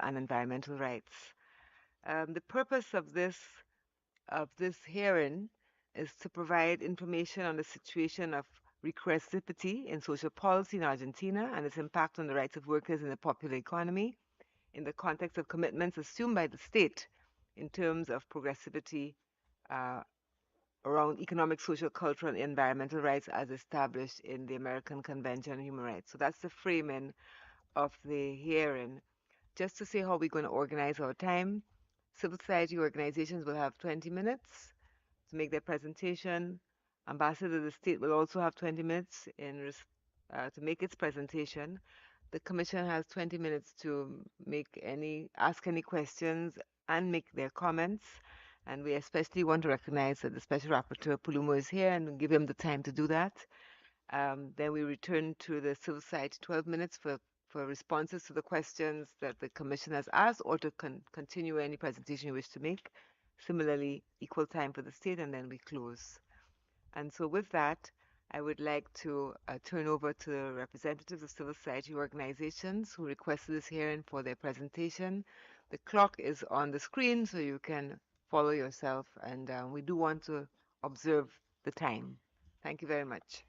And environmental rights. The purpose of this hearing is to provide information on the situation of regressivity in social policy in Argentina and its impact on the rights of workers in the popular economy in the context of commitments assumed by the state in terms of progressivity uh, around economic, social, cultural, and environmental rights as established in the American Convention on Human Rights. So that's the framing of the hearing. Just to say how we're going to organize our time, civil society organizations will have 20 minutes to make their presentation. Ambassador of the state will also have 20 minutes to make its presentation. The commission has 20 minutes to ask any questions and make their comments. And we especially want to recognize that the Special Rapporteur Pulumo is here and give him the time to do that. Then we return to the civil society 12 minutes for responses to the questions that the commission has asked or to continue any presentation you wish to make. Similarly, equal time for the state, and then we close. And so with that, I would like to turn over to the representatives of civil society organizations who requested this hearing for their presentation. The clock is on the screen so you can follow yourself, and we do want to observe the time. Thank you very much.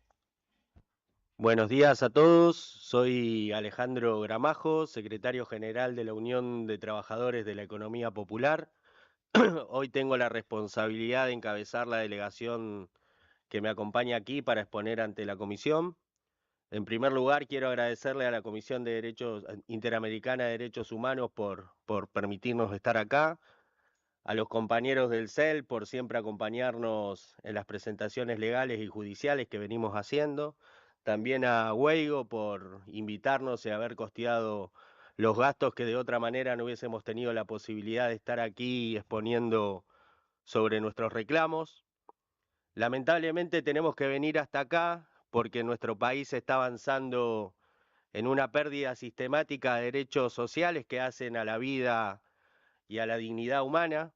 Buenos días a todos, soy Alejandro Gramajo, secretario general de la Unión de Trabajadores de la Economía Popular. Hoy tengo la responsabilidad de encabezar la delegación que me acompaña aquí para exponer ante la comisión. En primer lugar, quiero agradecerle a la Comisión de Derechos Interamericana de Derechos Humanos por permitirnos estar acá, a los compañeros del CEL por siempre acompañarnos en las presentaciones legales y judiciales que venimos haciendo, también a Weigo por invitarnos y haber costeado los gastos que de otra manera no hubiésemos tenido la posibilidad de estar aquí exponiendo sobre nuestros reclamos. Lamentablemente tenemos que venir hasta acá porque nuestro país está avanzando en una pérdida sistemática de derechos sociales que hacen a la vida y a la dignidad humana.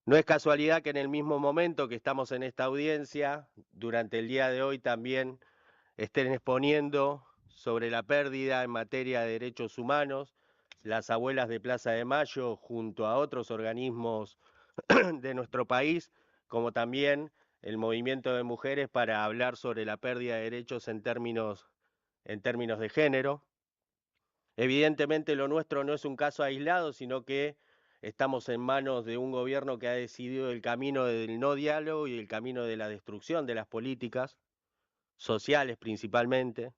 No es casualidad que en el mismo momento que estamos en esta audiencia, durante el día de hoy también estén exponiendo sobre la pérdida en materia de derechos humanos, las abuelas de Plaza de Mayo, junto a otros organismos de nuestro país, como también el movimiento de mujeres para hablar sobre la pérdida de derechos en términos de género. Evidentemente lo nuestro no es un caso aislado, sino que estamos en manos de un gobierno que ha decidido el camino del no diálogo y el camino de la destrucción de las políticas sociales principalmente.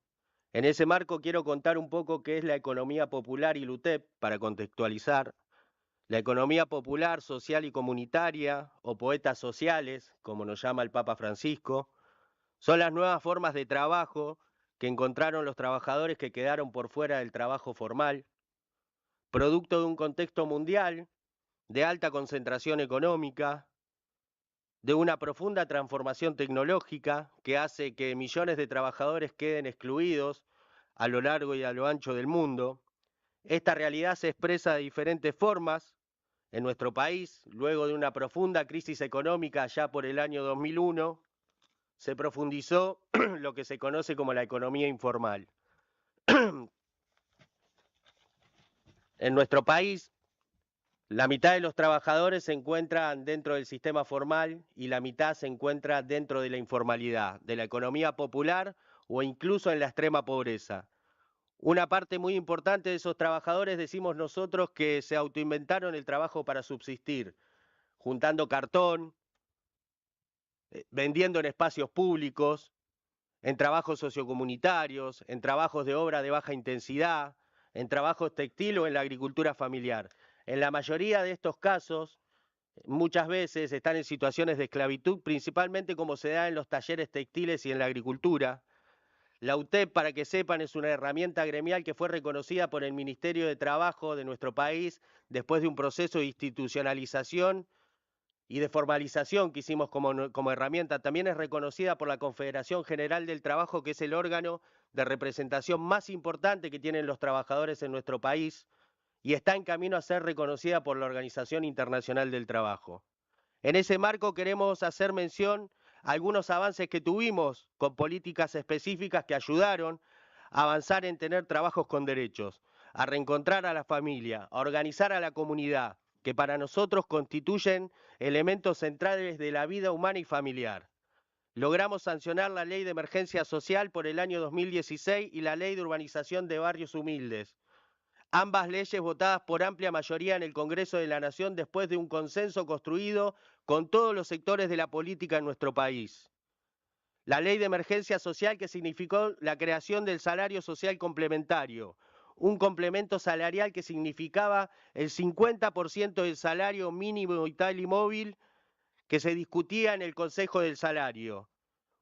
En ese marco quiero contar un poco qué es la economía popular y LUTEP para contextualizar. La economía popular, social y comunitaria, o poetas sociales, como nos llama el Papa Francisco, son las nuevas formas de trabajo que encontraron los trabajadores que quedaron por fuera del trabajo formal, producto de un contexto mundial de alta concentración económica, de una profunda transformación tecnológica que hace que millones de trabajadores queden excluidos a lo largo y a lo ancho del mundo. Esta realidad se expresa de diferentes formas en nuestro país. Luego de una profunda crisis económica ya por el año 2001, se profundizó lo que se conoce como la economía informal. En nuestro país, la mitad de los trabajadores se encuentran dentro del sistema formal y la mitad se encuentra dentro de la informalidad, de la economía popular o incluso en la extrema pobreza. Una parte muy importante de esos trabajadores, decimos nosotros, que se autoinventaron el trabajo para subsistir, juntando cartón, vendiendo en espacios públicos, en trabajos sociocomunitarios, en trabajos de obra de baja intensidad, en trabajos textil o en la agricultura familiar. En la mayoría de estos casos, muchas veces están en situaciones de esclavitud, principalmente como se da en los talleres textiles y en la agricultura. La UTEP, para que sepan, es una herramienta gremial que fue reconocida por el Ministerio de Trabajo de nuestro país después de un proceso de institucionalización y de formalización que hicimos como herramienta. También es reconocida por la Confederación General del Trabajo, que es el órgano de representación más importante que tienen los trabajadores en nuestro país, y está en camino a ser reconocida por la Organización Internacional del Trabajo. En ese marco queremos hacer mención a algunos avances que tuvimos con políticas específicas que ayudaron a avanzar en tener trabajos con derechos, a reencontrar a la familia, a organizar a la comunidad, que para nosotros constituyen elementos centrales de la vida humana y familiar. Logramos sancionar la Ley de Emergencia Social por el año 2016 y la Ley de Urbanización de Barrios Humildes, ambas leyes votadas por amplia mayoría en el Congreso de la Nación después de un consenso construido con todos los sectores de la política en nuestro país. La Ley de Emergencia Social, que significó la creación del salario social complementario, un complemento salarial que significaba el 50% del salario mínimo vital y móvil que se discutía en el Consejo del Salario,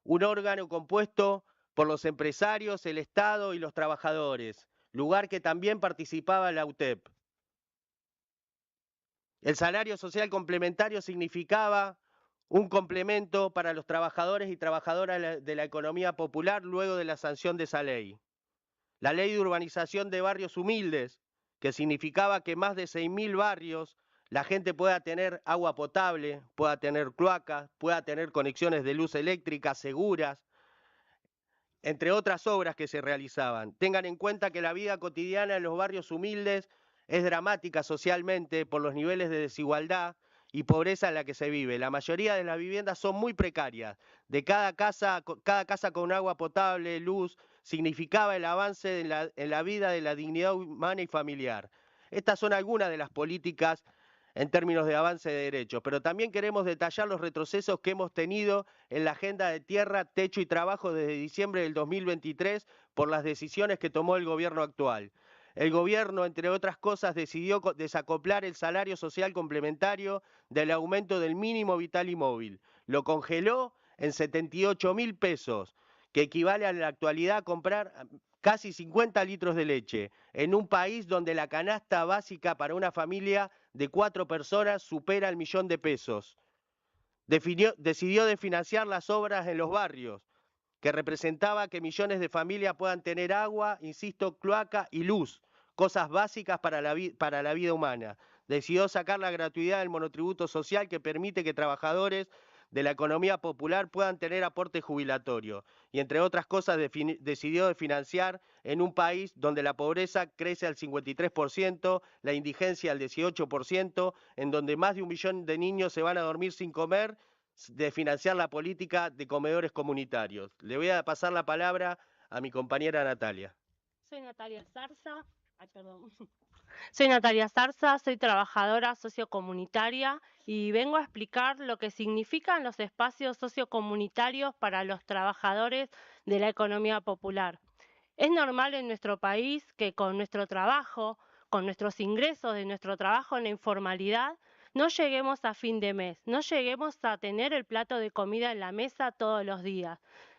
un órgano compuesto por los empresarios, el Estado y los trabajadores, lugar que también participaba la UTEP. El salario social complementario significaba un complemento para los trabajadores y trabajadoras de la economía popular luego de la sanción de esa ley. La ley de urbanización de barrios humildes, que significaba que más de 6.000 barrios la gente pueda tener agua potable, pueda tener cloacas, pueda tener conexiones de luz eléctrica seguras, entre otras obras que se realizaban. Tengan en cuenta que la vida cotidiana en los barrios humildes es dramática socialmente por los niveles de desigualdad y pobreza en la que se vive. La mayoría de las viviendas son muy precarias. De cada casa con agua potable, luz, significaba el avance en la vida de la dignidad humana y familiar. Estas son algunas de las políticas en términos de avance de derechos, pero también queremos detallar los retrocesos que hemos tenido en la agenda de tierra, techo y trabajo desde diciembre del 2023 por las decisiones que tomó el gobierno actual. El gobierno, entre otras cosas, decidió desacoplar el salario social complementario del aumento del mínimo vital y móvil. Lo congeló en 78.000 pesos, que equivale a la actualidad a comprar casi 50 litros de leche, en un país donde la canasta básica para una familia de 4 personas supera el 1.000.000 de pesos. Decidió desfinanciar las obras en los barrios, que representaba que millones de familias puedan tener agua, insisto, cloaca y luz, cosas básicas para la vida humana. Decidió sacar la gratuidad del monotributo social que permite que trabajadores de la economía popular puedan tener aporte jubilatorio. Y entre otras cosas decidió financiar en un país donde la pobreza crece al 53%, la indigencia al 18%, en donde más de 1.000.000 de niños se van a dormir sin comer, de financiar la política de comedores comunitarios. Le voy a pasar la palabra a mi compañera Natalia. Soy Natalia Zarza. Soy Natalia Zarza, soy trabajadora sociocomunitaria y vengo a explicar lo que significan los espacios sociocomunitarios para los trabajadores de la economía popular. Es normal en nuestro país que con nuestro trabajo, con nuestros ingresos de nuestro trabajo en la informalidad, no lleguemos a fin de mes, no lleguemos a tener el plato de comida en la mesa todos los días.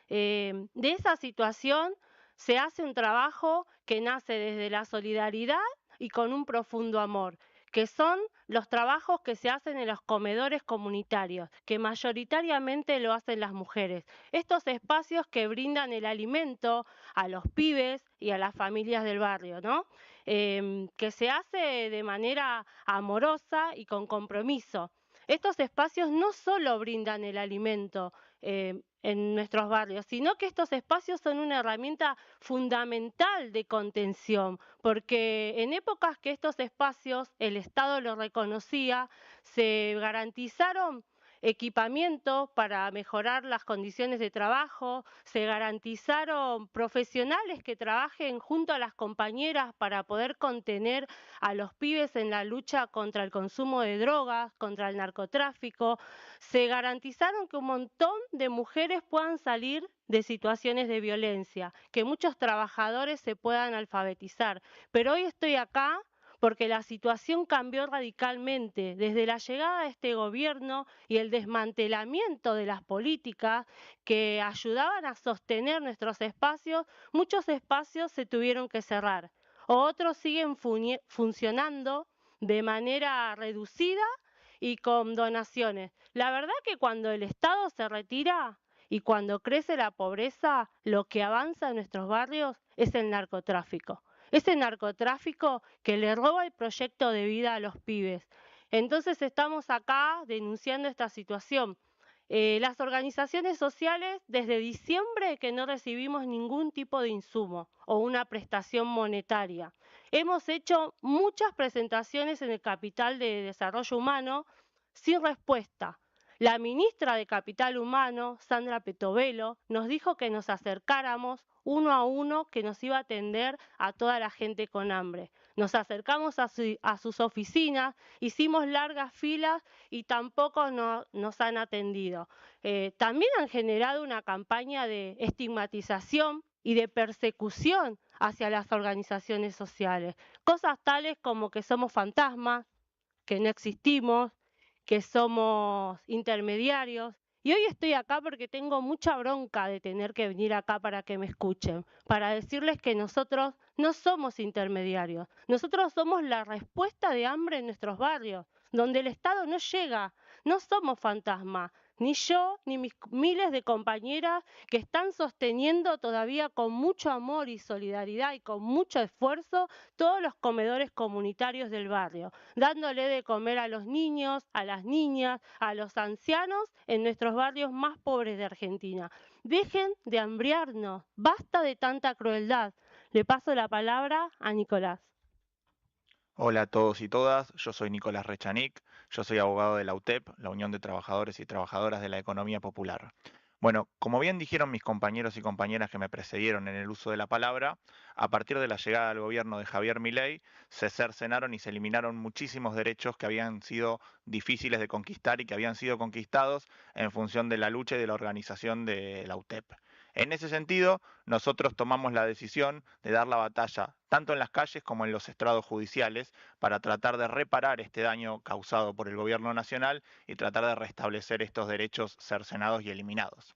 De esa situación se hace un trabajo que nace desde la solidaridad y con un profundo amor, que son los trabajos que se hacen en los comedores comunitarios, que mayoritariamente lo hacen las mujeres. Estos espacios que brindan el alimento a los pibes y a las familias del barrio, ¿no? Que se hace de manera amorosa y con compromiso. Estos espacios no solo brindan el alimento en nuestros barrios, sino que estos espacios son una herramienta fundamental de contención, porque en épocas que estos espacios el Estado los reconocía, se garantizaron equipamientos para mejorar las condiciones de trabajo, se garantizaron profesionales que trabajen junto a las compañeras para poder contener a los pibes en la lucha contra el consumo de drogas, contra el narcotráfico, se garantizaron que un montón de mujeres puedan salir de situaciones de violencia, que muchos trabajadores se puedan alfabetizar. Pero hoy estoy acá porque la situación cambió radicalmente desde la llegada de este gobierno y el desmantelamiento de las políticas que ayudaban a sostener nuestros espacios. Muchos espacios se tuvieron que cerrar, otros siguen funcionando de manera reducida y con donaciones. La verdad que cuando el Estado se retira y cuando crece la pobreza, lo que avanza en nuestros barrios es el narcotráfico. Ese narcotráfico que le roba el proyecto de vida a los pibes. Entonces estamos acá denunciando esta situación. Las organizaciones sociales, desde diciembre que no recibimos ningún tipo de insumo o una prestación monetaria. Hemos hecho muchas presentaciones en el Capital de Desarrollo Humano sin respuesta. La ministra de Capital Humano, Sandra Petovelo, nos dijo que nos acercáramos uno a uno, que nos iba a atender a toda la gente con hambre. Nos acercamos a sus oficinas, hicimos largas filas y tampoco nos han atendido. También han generado una campaña de estigmatización y de persecución hacia las organizaciones sociales. Cosas tales como que somos fantasmas, que no existimos, que somos intermediarios. Y hoy estoy acá porque tengo mucha bronca de tener que venir acá para que me escuchen, para decirles que nosotros no somos intermediarios. Nosotros somos la respuesta de hambre en nuestros barrios, donde el Estado no llega. No somos fantasmas, ni yo ni mis miles de compañeras que están sosteniendo todavía con mucho amor y solidaridad y con mucho esfuerzo todos los comedores comunitarios del barrio, dándole de comer a los niños, a las niñas, a los ancianos en nuestros barrios más pobres de Argentina. Dejen de hambriarnos, basta de tanta crueldad. Le paso la palabra a Nicolás. Hola a todos y todas, yo soy Nicolás Rechanik, yo soy abogado de la UTEP, la Unión de Trabajadores y Trabajadoras de la Economía Popular. Bueno, como bien dijeron mis compañeros y compañeras que me precedieron en el uso de la palabra, a partir de la llegada al gobierno de Javier Milei se cercenaron y se eliminaron muchísimos derechos que habían sido difíciles de conquistar y que habían sido conquistados en función de la lucha y de la organización de la UTEP. En ese sentido, nosotros tomamos la decisión de dar la batalla tanto en las calles como en los estrados judiciales para tratar de reparar este daño causado por el gobierno nacional y tratar de restablecer estos derechos cercenados y eliminados.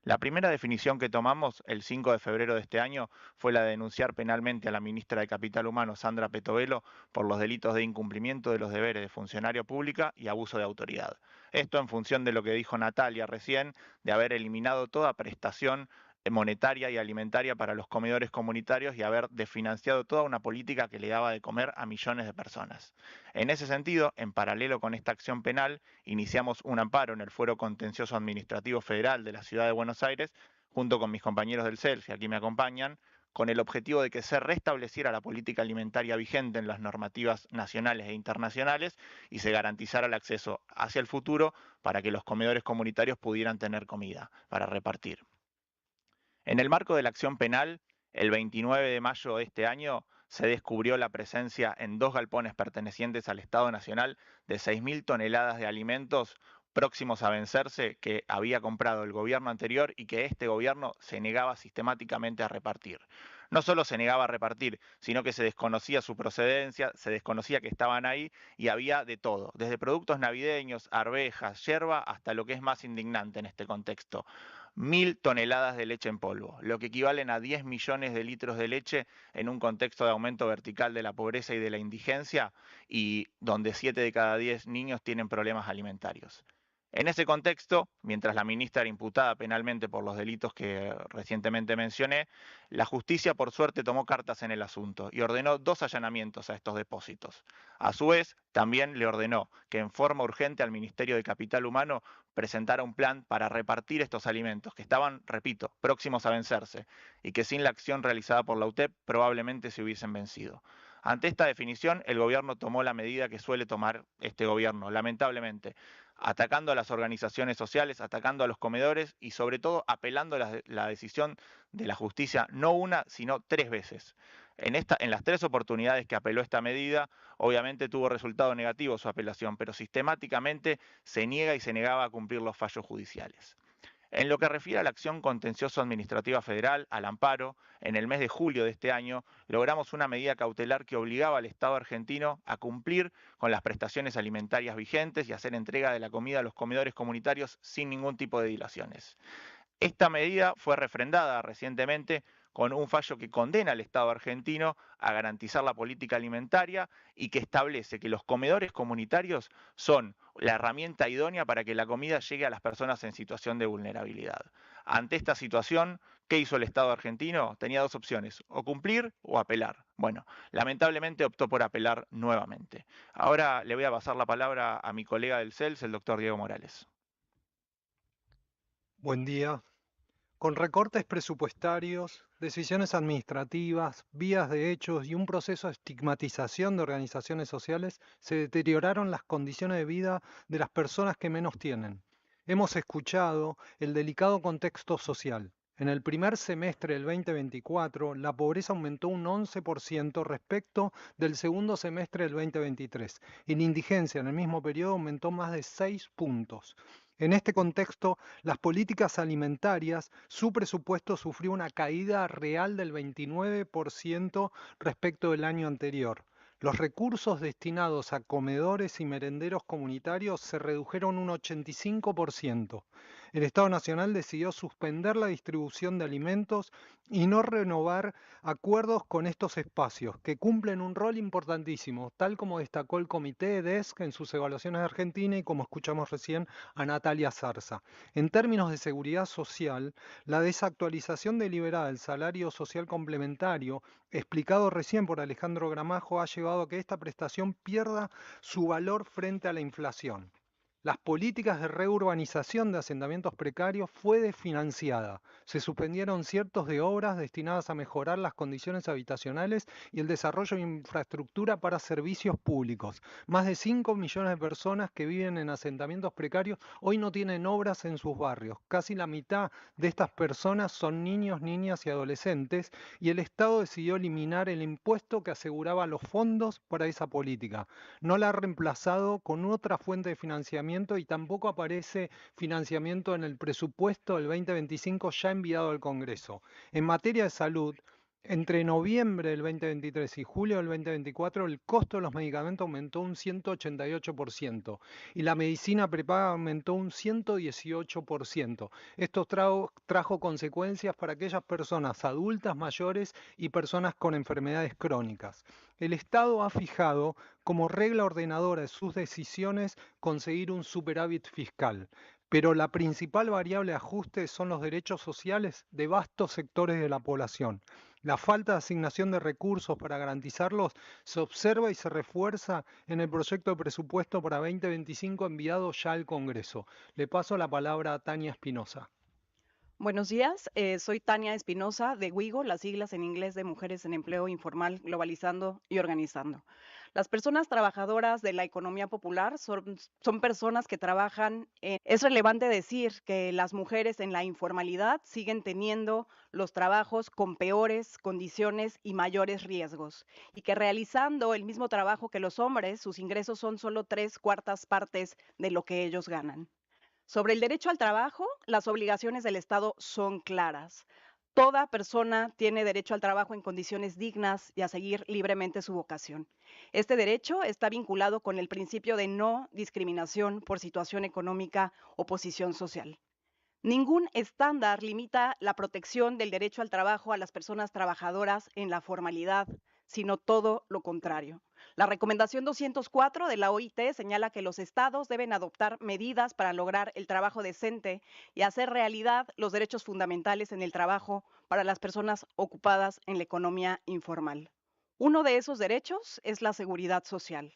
La primera definición que tomamos el 5 de febrero de este año fue la de denunciar penalmente a la ministra de Capital Humano, Sandra Petovelo, por los delitos de incumplimiento de los deberes de funcionario pública y abuso de autoridad. Esto en función de lo que dijo Natalia recién, de haber eliminado toda prestación monetaria y alimentaria para los comedores comunitarios y haber desfinanciado toda una política que le daba de comer a millones de personas. En ese sentido, en paralelo con esta acción penal, iniciamos un amparo en el Fuero Contencioso Administrativo Federal de la Ciudad de Buenos Aires, junto con mis compañeros del CELF, que aquí me acompañan, con el objetivo de que se restableciera la política alimentaria vigente en las normativas nacionales e internacionales y se garantizara el acceso hacia el futuro para que los comedores comunitarios pudieran tener comida para repartir. En el marco de la acción penal, el 29 de mayo de este año se descubrió la presencia en 2 galpones pertenecientes al Estado Nacional de 6.000 toneladas de alimentos próximos a vencerse que había comprado el gobierno anterior y que este gobierno se negaba sistemáticamente a repartir. No solo se negaba a repartir, sino que se desconocía su procedencia, se desconocía que estaban ahí y había de todo, desde productos navideños, arvejas, yerba, hasta lo que es más indignante en este contexto, 1.000 toneladas de leche en polvo, lo que equivalen a 10 millones de litros de leche en un contexto de aumento vertical de la pobreza y de la indigencia y donde 7 de cada 10 niños tienen problemas alimentarios. En ese contexto, mientras la ministra era imputada penalmente por los delitos que recientemente mencioné, la justicia por suerte tomó cartas en el asunto y ordenó 2 allanamientos a estos depósitos. A su vez, también le ordenó que en forma urgente al Ministerio de Capital Humano presentara un plan para repartir estos alimentos que estaban, repito, próximos a vencerse y que sin la acción realizada por la UTEP probablemente se hubiesen vencido. Ante esta definición, el gobierno tomó la medida que suele tomar este gobierno, lamentablemente, atacando a las organizaciones sociales, atacando a los comedores y sobre todo apelando a la decisión de la justicia no una, sino 3 veces. En las 3 oportunidades que apeló esta medida, obviamente tuvo resultado negativo su apelación, pero sistemáticamente se niega y se negaba a cumplir los fallos judiciales. En lo que refiere a la acción contencioso administrativa federal, al amparo, en el mes de julio de este año logramos una medida cautelar que obligaba al Estado argentino a cumplir con las prestaciones alimentarias vigentes y hacer entrega de la comida a los comedores comunitarios sin ningún tipo de dilaciones. Esta medida fue refrendada recientemente con un fallo que condena al Estado argentino a garantizar la política alimentaria y que establece que los comedores comunitarios son la herramienta idónea para que la comida llegue a las personas en situación de vulnerabilidad. Ante esta situación, ¿qué hizo el Estado argentino? Tenía dos opciones, o cumplir o apelar. Bueno, lamentablemente optó por apelar nuevamente. Ahora le voy a pasar la palabra a mi colega del CELS, el doctor Diego Morales. Buen día. Con recortes presupuestarios, decisiones administrativas, vías de hechos y un proceso de estigmatización de organizaciones sociales, se deterioraron las condiciones de vida de las personas que menos tienen. Hemos escuchado el delicado contexto social. En el primer semestre del 2024, la pobreza aumentó un 11% respecto del segundo semestre del 2023 y la indigencia en el mismo periodo aumentó más de 6 puntos. En este contexto, las políticas alimentarias, su presupuesto sufrió una caída real del 29% respecto del año anterior. Los recursos destinados a comedores y merenderos comunitarios se redujeron un 85%. El Estado Nacional decidió suspender la distribución de alimentos y no renovar acuerdos con estos espacios, que cumplen un rol importantísimo, tal como destacó el Comité DESC en sus evaluaciones de Argentina y como escuchamos recién a Natalia Zarza. En términos de seguridad social, la desactualización deliberada del salario social complementario, explicado recién por Alejandro Gramajo, ha llevado a que esta prestación pierda su valor frente a la inflación. Las políticas de reurbanización de asentamientos precarios fue desfinanciada. Se suspendieron ciertos de obras destinadas a mejorar las condiciones habitacionales y el desarrollo de infraestructura para servicios públicos. Más de 5 millones de personas que viven en asentamientos precarios hoy no tienen obras en sus barrios. Casi la mitad de estas personas son niños, niñas y adolescentes y el Estado decidió eliminar el impuesto que aseguraba los fondos para esa política. No la ha reemplazado con otra fuente de financiamiento y tampoco aparece financiamiento en el presupuesto del 2025 ya enviado al Congreso. En materia de salud, entre noviembre del 2023 y julio del 2024, el costo de los medicamentos aumentó un 188% y la medicina prepaga aumentó un 118%. Esto trajo consecuencias para aquellas personas adultas mayores y personas con enfermedades crónicas. El Estado ha fijado como regla ordenadora de sus decisiones conseguir un superávit fiscal. Pero la principal variable de ajuste son los derechos sociales de vastos sectores de la población. La falta de asignación de recursos para garantizarlos se observa y se refuerza en el proyecto de presupuesto para 2025 enviado ya al Congreso. Le paso la palabra a Tania Espinosa. Buenos días, soy Tania Espinosa de WIGO, las siglas en inglés de Mujeres en Empleo Informal, Globalizando y Organizando. Las personas trabajadoras de la economía popular son personas que trabajan. Es relevante decir que las mujeres en la informalidad siguen teniendo los trabajos con peores condiciones y mayores riesgos, y que realizando el mismo trabajo que los hombres, sus ingresos son solo 3/4 partes de lo que ellos ganan. Sobre el derecho al trabajo, las obligaciones del Estado son claras. Toda persona tiene derecho al trabajo en condiciones dignas y a seguir libremente su vocación. Este derecho está vinculado con el principio de no discriminación por situación económica o posición social. Ningún estándar limita la protección del derecho al trabajo a las personas trabajadoras en la formalidad, sino todo lo contrario. La recomendación 204 de la OIT señala que los estados deben adoptar medidas para lograr el trabajo decente y hacer realidad los derechos fundamentales en el trabajo para las personas ocupadas en la economía informal. Uno de esos derechos es la seguridad social.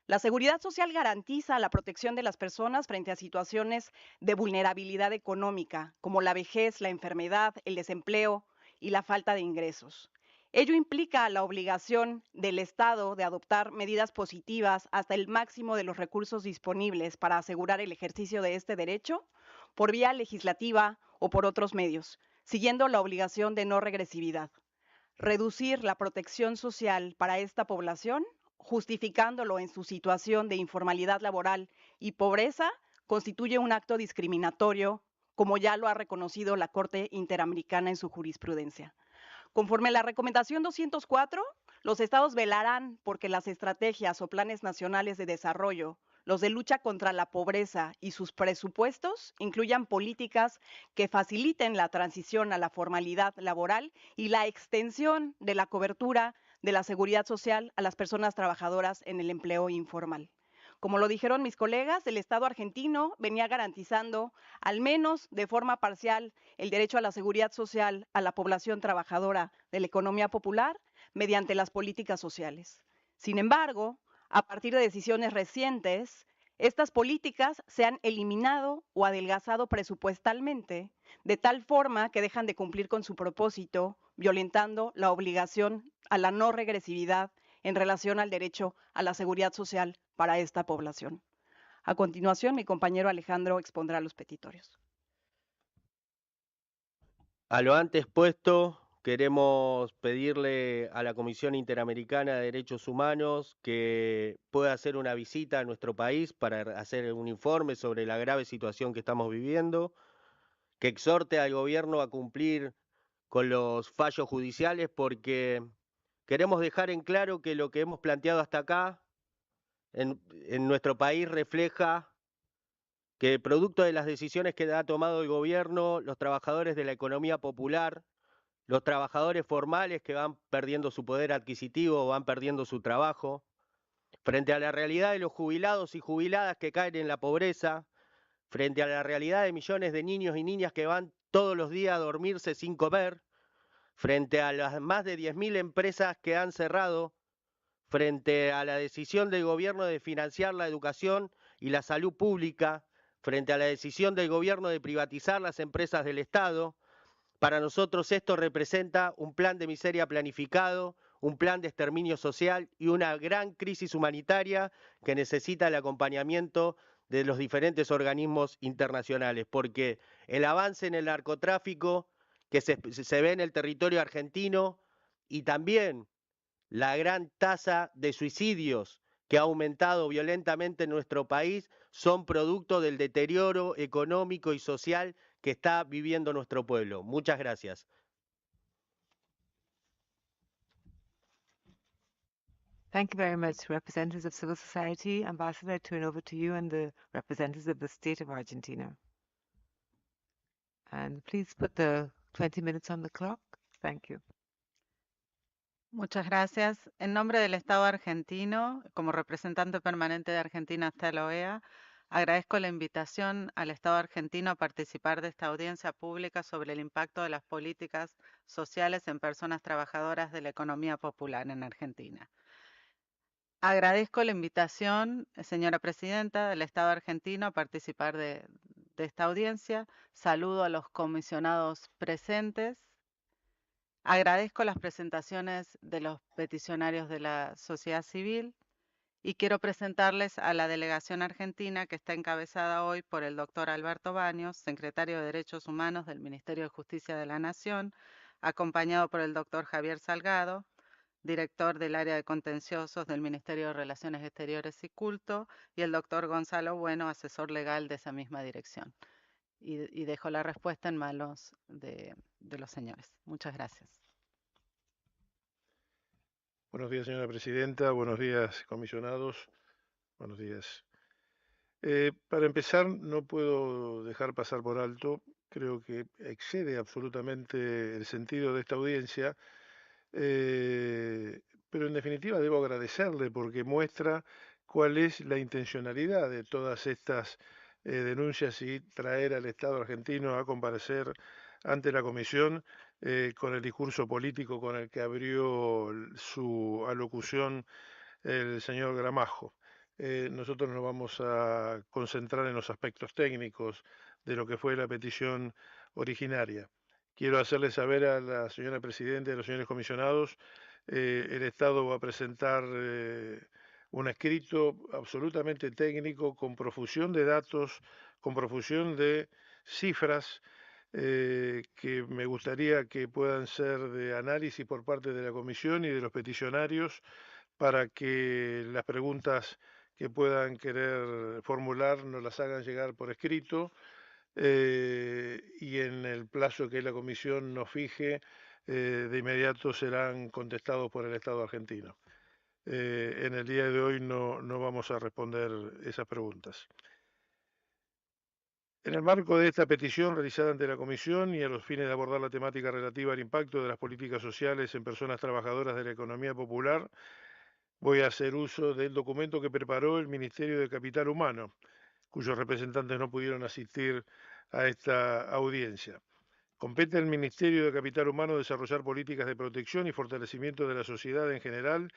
La seguridad social garantiza la protección de las personas frente a situaciones de vulnerabilidad económica, como la vejez, la enfermedad, el desempleo y la falta de ingresos. Ello implica la obligación del Estado de adoptar medidas positivas hasta el máximo de los recursos disponibles para asegurar el ejercicio de este derecho por vía legislativa o por otros medios, siguiendo la obligación de no regresividad. Reducir la protección social para esta población, justificándolo en su situación de informalidad laboral y pobreza, constituye un acto discriminatorio como ya lo ha reconocido la Corte Interamericana en su jurisprudencia. Conforme a la recomendación 204, los estados velarán porque las estrategias o planes nacionales de desarrollo, los de lucha contra la pobreza y sus presupuestos incluyan políticas que faciliten la transición a la formalidad laboral y la extensión de la cobertura de la seguridad social a las personas trabajadoras en el empleo informal. Como lo dijeron mis colegas, el Estado argentino venía garantizando, al menos de forma parcial, el derecho a la seguridad social a la población trabajadora de la economía popular mediante las políticas sociales. Sin embargo, a partir de decisiones recientes, estas políticas se han eliminado o adelgazado presupuestalmente, de tal forma que dejan de cumplir con su propósito, violentando la obligación a la no regresividad en relación al derecho a la seguridad social para esta población. A continuación, mi compañero Alejandro expondrá los petitorios. A lo antes puesto, queremos pedirle a la Comisión Interamericana de Derechos Humanos que pueda hacer una visita a nuestro país para hacer un informe sobre la grave situación que estamos viviendo, que exhorte al gobierno a cumplir con los fallos judiciales, porque queremos dejar en claro que lo que hemos planteado hasta acá en nuestro país refleja que producto de las decisiones que ha tomado el gobierno, los trabajadores de la economía popular, los trabajadores formales que van perdiendo su poder adquisitivo, van perdiendo su trabajo, frente a la realidad de los jubilados y jubiladas que caen en la pobreza, frente a la realidad de millones de niños y niñas que van todos los días a dormirse sin comer, frente a las más de 10.000 empresas que han cerrado, frente a la decisión del gobierno de financiar la educación y la salud pública, frente a la decisión del gobierno de privatizar las empresas del Estado. Para nosotros esto representa un plan de miseria planificado, un plan de exterminio social y una gran crisis humanitaria que necesita el acompañamiento de los diferentes organismos internacionales, porque el avance en el narcotráfico que se ve en el territorio argentino y también la gran tasa de suicidios que ha aumentado violentamente en nuestro país son producto del deterioro económico y social que está viviendo nuestro pueblo. Muchas gracias. Thank you very much, representatives of civil society. Ambassador, I turn over to you and the representatives of the state of Argentina. And please put the 20 minutes on the clock. Thank you. Muchas gracias. En nombre del Estado argentino, como representante permanente de Argentina hasta la OEA, agradezco la invitación al Estado argentino a participar de esta audiencia pública sobre el impacto de las políticas sociales en personas trabajadoras de la economía popular en Argentina. Agradezco la invitación, señora presidenta, del Estado argentino a participar de esta audiencia. Saludo a los comisionados presentes. Agradezco las presentaciones de los peticionarios de la sociedad civil y quiero presentarles a la delegación argentina que está encabezada hoy por el doctor Alberto Baños, secretario de Derechos Humanos del Ministerio de Justicia de la Nación, acompañado por el doctor Javier Salgado, director del área de contenciosos del Ministerio de Relaciones Exteriores y Culto, y el doctor Gonzalo Bueno, asesor legal de esa misma dirección. Y dejo la respuesta en manos de los señores. Muchas gracias. Buenos días, señora presidenta. Buenos días, comisionados. Buenos días. Para empezar, no puedo dejar pasar por alto, creo que excede absolutamente el sentido de esta audiencia, pero en definitiva debo agradecerle porque muestra cuál es la intencionalidad de todas estas denuncias y traer al Estado argentino a comparecer ante la Comisión con el discurso político con el que abrió su alocución el señor Gramajo. Nosotros nos vamos a concentrar en los aspectos técnicos de lo que fue la petición originaria. Quiero hacerle saber a la señora presidenta y a los señores comisionados, el Estado va a presentar un escrito absolutamente técnico con profusión de datos, con profusión de cifras que me gustaría que puedan ser de análisis por parte de la Comisión y de los peticionarios para que las preguntas que puedan querer formular nos las hagan llegar por escrito y en el plazo que la comisión nos fije, de inmediato serán contestados por el Estado argentino. En el día de hoy no vamos a responder esas preguntas. En el marco de esta petición realizada ante la Comisión y a los fines de abordar la temática relativa al impacto de las políticas sociales en personas trabajadoras de la economía popular, voy a hacer uso del documento que preparó el Ministerio de Capital Humano, cuyos representantes no pudieron asistir a esta audiencia. Compete al Ministerio de Capital Humano desarrollar políticas de protección y fortalecimiento de la sociedad en general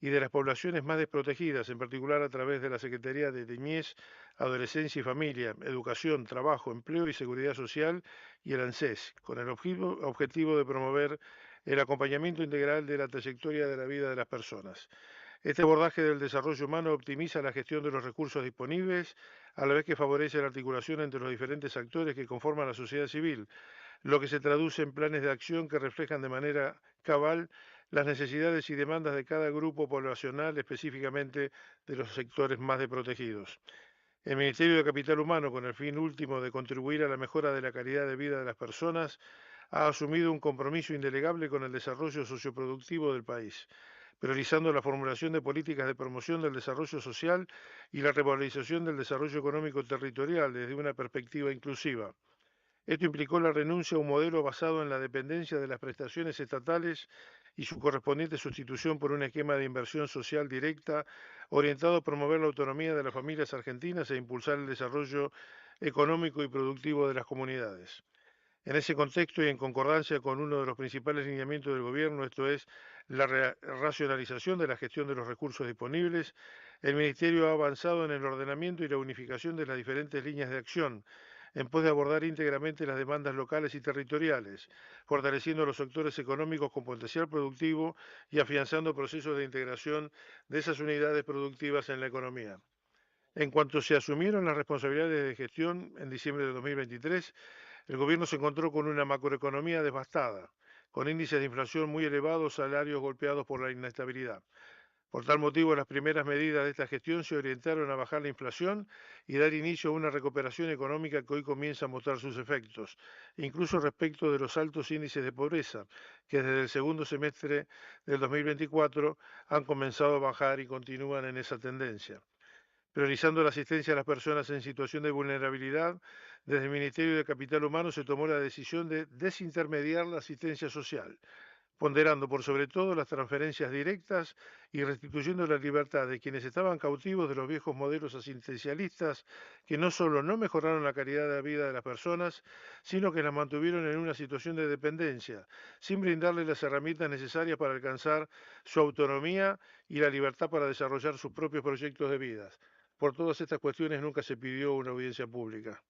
y de las poblaciones más desprotegidas, en particular a través de la Secretaría de Niñez, Adolescencia y Familia, Educación, Trabajo, Empleo y Seguridad Social y el ANSES, con el objetivo de promover el acompañamiento integral de la trayectoria de la vida de las personas. Este abordaje del desarrollo humano optimiza la gestión de los recursos disponibles, a la vez que favorece la articulación entre los diferentes actores que conforman la sociedad civil, lo que se traduce en planes de acción que reflejan de manera cabal las necesidades y demandas de cada grupo poblacional, específicamente de los sectores más desprotegidos. El Ministerio de Capital Humano, con el fin último de contribuir a la mejora de la calidad de vida de las personas, ha asumido un compromiso indelegable con el desarrollo socioproductivo del país, priorizando la formulación de políticas de promoción del desarrollo social y la revalorización del desarrollo económico territorial desde una perspectiva inclusiva. Esto implicó la renuncia a un modelo basado en la dependencia de las prestaciones estatales y su correspondiente sustitución por un esquema de inversión social directa orientado a promover la autonomía de las familias argentinas e impulsar el desarrollo económico y productivo de las comunidades. En ese contexto y en concordancia con uno de los principales lineamientos del Gobierno, esto es, la racionalización de la gestión de los recursos disponibles, el Ministerio ha avanzado en el ordenamiento y la unificación de las diferentes líneas de acción, en pos de abordar íntegramente las demandas locales y territoriales, fortaleciendo los sectores económicos con potencial productivo y afianzando procesos de integración de esas unidades productivas en la economía. En cuanto se asumieron las responsabilidades de gestión en diciembre de 2023, el Gobierno se encontró con una macroeconomía devastada, con índices de inflación muy elevados, salarios golpeados por la inestabilidad. Por tal motivo, las primeras medidas de esta gestión se orientaron a bajar la inflación y dar inicio a una recuperación económica que hoy comienza a mostrar sus efectos, incluso respecto de los altos índices de pobreza, que desde el segundo semestre del 2024 han comenzado a bajar y continúan en esa tendencia. Priorizando la asistencia a las personas en situación de vulnerabilidad, desde el Ministerio de Capital Humano se tomó la decisión de desintermediar la asistencia social, ponderando por sobre todo las transferencias directas y restituyendo la libertad de quienes estaban cautivos de los viejos modelos asistencialistas que no solo no mejoraron la calidad de vida de las personas, sino que las mantuvieron en una situación de dependencia, sin brindarles las herramientas necesarias para alcanzar su autonomía y la libertad para desarrollar sus propios proyectos de vida. Por todas estas cuestiones nunca se pidió una audiencia pública.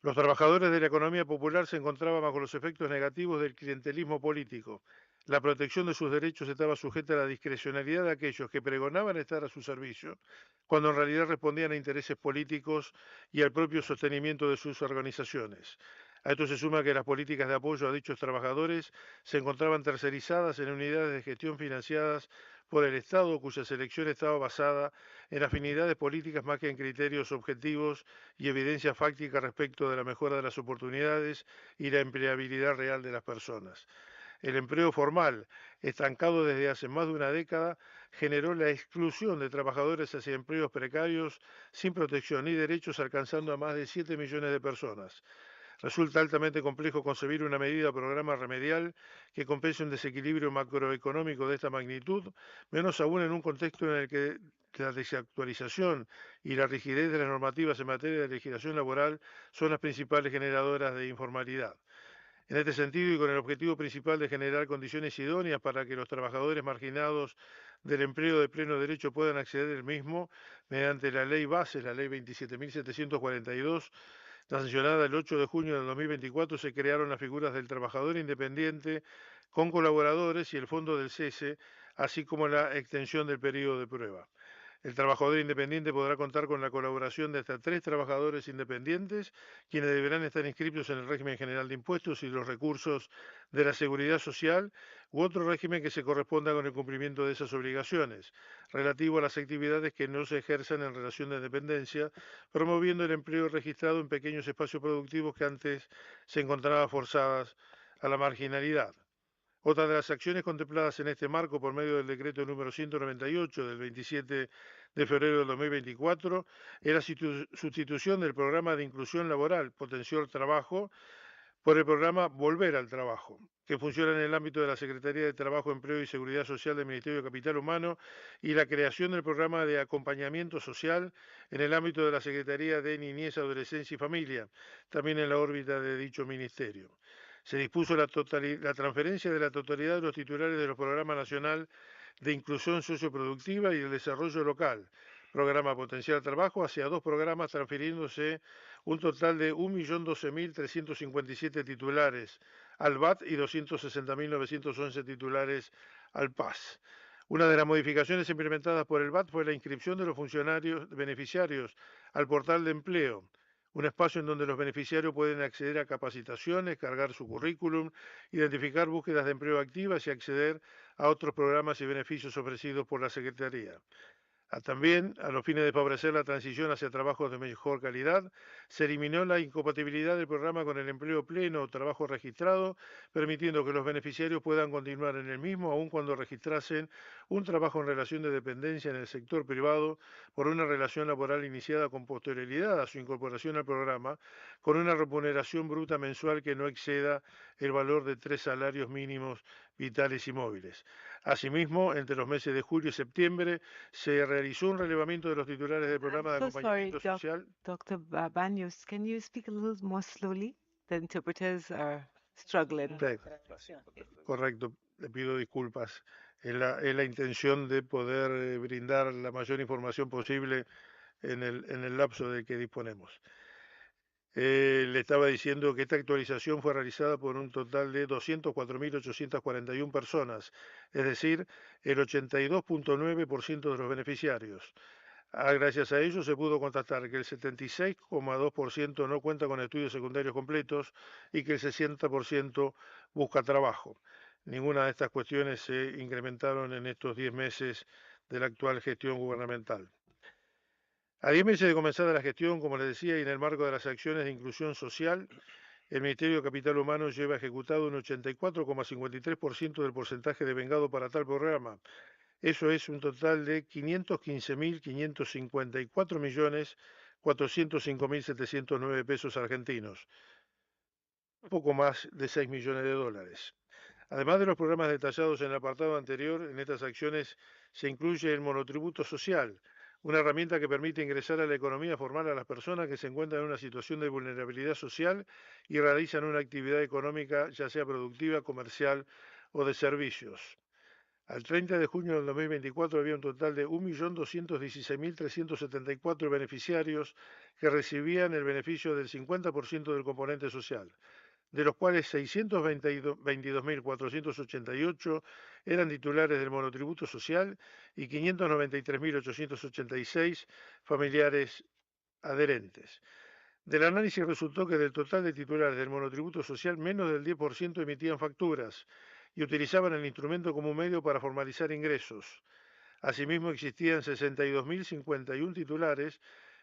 Los trabajadores de la economía popular se encontraban bajo los efectos negativos del clientelismo político. La protección de sus derechos estaba sujeta a la discrecionalidad de aquellos que pregonaban estar a su servicio, cuando en realidad respondían a intereses políticos y al propio sostenimiento de sus organizaciones. A esto se suma que las políticas de apoyo a dichos trabajadores se encontraban tercerizadas en unidades de gestión financiadas por el Estado, cuya selección estaba basada en afinidades políticas más que en criterios objetivos y evidencia fáctica respecto de la mejora de las oportunidades y la empleabilidad real de las personas. El empleo formal, estancado desde hace más de una década, generó la exclusión de trabajadores hacia empleos precarios sin protección ni derechos, alcanzando a más de 7 millones de personas. Resulta altamente complejo concebir una medida o programa remedial que compense un desequilibrio macroeconómico de esta magnitud, menos aún en un contexto en el que la desactualización y la rigidez de las normativas en materia de legislación laboral son las principales generadoras de informalidad. En este sentido, y con el objetivo principal de generar condiciones idóneas para que los trabajadores marginados del empleo de pleno derecho puedan acceder al mismo, mediante la ley base, la ley 27.742, sancionada el 8 de junio del 2024, se crearon las figuras del trabajador independiente con colaboradores y el fondo del cese, así como la extensión del periodo de prueba. El trabajador independiente podrá contar con la colaboración de hasta 3 trabajadores independientes, quienes deberán estar inscritos en el régimen general de impuestos y los recursos de la seguridad social u otro régimen que se corresponda con el cumplimiento de esas obligaciones, relativo a las actividades que no se ejerzan en relación de dependencia, promoviendo el empleo registrado en pequeños espacios productivos que antes se encontraban forzadas a la marginalidad. Otra de las acciones contempladas en este marco por medio del decreto número 198 del 27 de febrero del 2024 es la sustitución del programa de inclusión laboral Potenció el Trabajo por el programa Volver al Trabajo, que funciona en el ámbito de la Secretaría de Trabajo, Empleo y Seguridad Social del Ministerio de Capital Humano, y la creación del programa de acompañamiento social en el ámbito de la Secretaría de Niñez, Adolescencia y Familia, también en la órbita de dicho ministerio. Se dispuso la transferencia de la totalidad de los titulares de los Programas Nacional de Inclusión Socioproductiva y el Desarrollo Local, Programa Potencial Trabajo, hacia 2 programas, transfiriéndose un total de 1.012.357 titulares al VAT y 260.911 titulares al PAS. Una de las modificaciones implementadas por el VAT fue la inscripción de los beneficiarios al portal de empleo, un espacio en donde los beneficiarios pueden acceder a capacitaciones, cargar su currículum, identificar búsquedas de empleo activas y acceder a otros programas y beneficios ofrecidos por la Secretaría. También, a los fines de favorecer la transición hacia trabajos de mejor calidad, se eliminó la incompatibilidad del programa con el empleo pleno o trabajo registrado, permitiendo que los beneficiarios puedan continuar en el mismo aun cuando registrasen un trabajo en relación de dependencia en el sector privado por una relación laboral iniciada con posterioridad a su incorporación al programa, con una remuneración bruta mensual que no exceda el valor de 3 salarios mínimos vitales y móviles. Asimismo, entre los meses de julio y septiembre se realizó un relevamiento de los titulares del programa de So sorry, acompañamiento social. Dr. Baños, can you speak a little more slowly? The interpreters are struggling. Correcto, le pido disculpas. Es la intención de poder brindar la mayor información posible en el lapso del que disponemos. Le estaba diciendo que esta actualización fue realizada por un total de 204.841 personas, es decir, el 82.9% de los beneficiarios. Gracias a ello se pudo constatar que el 76,2% no cuenta con estudios secundarios completos y que el 60% busca trabajo. Ninguna de estas cuestiones se incrementaron en estos 10 meses de la actual gestión gubernamental. A 10 meses de comenzada la gestión, como les decía, y en el marco de las acciones de inclusión social, el Ministerio de Capital Humano lleva ejecutado un 84,53% del porcentaje devengado para tal programa. Eso es un total de 515.554.405.709 pesos argentinos, un poco más de 6 millones de dólares. Además de los programas detallados en el apartado anterior, en estas acciones se incluye el monotributo social, una herramienta que permite ingresar a la economía formal a las personas que se encuentran en una situación de vulnerabilidad social y realizan una actividad económica, ya sea productiva, comercial o de servicios. Al 30 de junio del 2024 había un total de 1.216.374 beneficiarios que recibían el beneficio del 50% del componente social, de los cuales 622.488 eran titulares del monotributo social y 593.886 familiares adherentes. Del análisis resultó que del total de titulares del monotributo social, menos del 10% emitían facturas y utilizaban el instrumento como un medio para formalizar ingresos. Asimismo, existían 62.051 titulares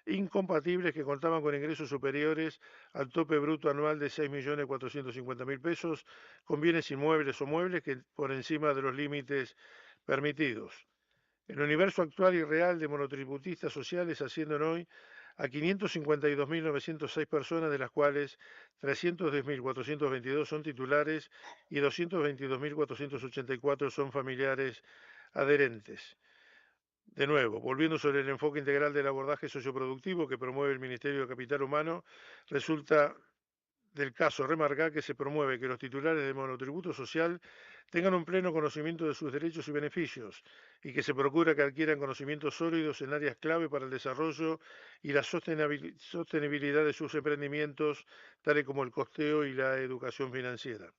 incompatibles que contaban con ingresos superiores al tope bruto anual de 6.450.000 pesos, con bienes inmuebles o muebles que por encima de los límites permitidos. El universo actual y real de monotributistas sociales ascienden hoy a 552.906 personas, de las cuales 310.422 son titulares y 222.484 son familiares adherentes. De nuevo, volviendo sobre el enfoque integral del abordaje socioproductivo que promueve el Ministerio de Capital Humano, resulta del caso remarcar que se promueve que los titulares del monotributo social tengan un pleno conocimiento de sus derechos y beneficios y que se procura que adquieran conocimientos sólidos en áreas clave para el desarrollo y la sostenibilidad de sus emprendimientos, tales como el costeo y la educación financiera.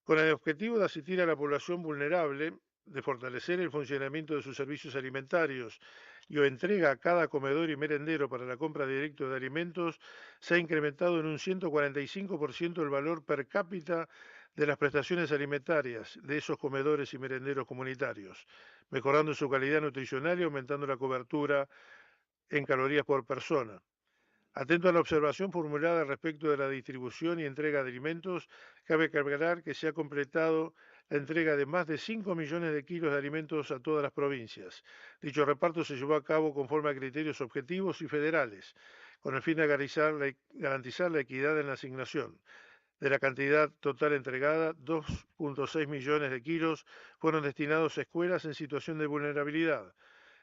Con el objetivo de asistir a la población vulnerable, de fortalecer el funcionamiento de sus servicios alimentarios y o entrega a cada comedor y merendero para la compra directa de alimentos, se ha incrementado en un 145% el valor per cápita de las prestaciones alimentarias de esos comedores y merenderos comunitarios, mejorando su calidad nutricional y aumentando la cobertura en calorías por persona. Atento a la observación formulada respecto de la distribución y entrega de alimentos, cabe aclarar que se ha completado la entrega de más de 5 millones de kilos de alimentos a todas las provincias. Dicho reparto se llevó a cabo conforme a criterios objetivos y federales, con el fin de garantizar la equidad en la asignación. De la cantidad total entregada, 2,6 millones de kilos fueron destinados a escuelas en situación de vulnerabilidad,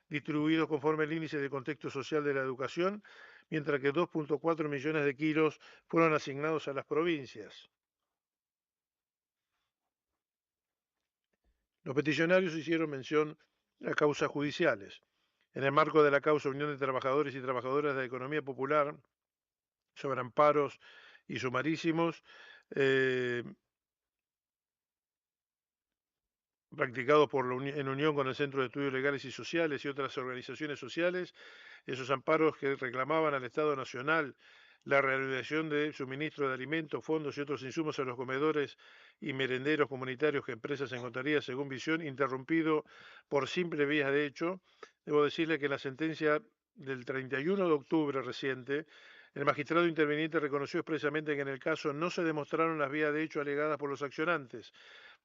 distribuidos conforme al índice de contexto social de la educación, mientras que 2,4 millones de kilos fueron asignados a las provincias. Los peticionarios hicieron mención a causas judiciales. En el marco de la causa Unión de Trabajadores y Trabajadoras de la Economía Popular sobre amparos y sumarísimos, practicados en unión con el Centro de Estudios Legales y Sociales y otras organizaciones sociales, esos amparos que reclamaban al Estado Nacional la reanudación de suministro de alimentos, fondos y otros insumos a los comedores y merenderos comunitarios que empresas encontraría, según visión, interrumpido por simple vía de hecho. Debo decirle que en la sentencia del 31 de octubre reciente, el magistrado interviniente reconoció expresamente que en el caso no se demostraron las vías de hecho alegadas por los accionantes,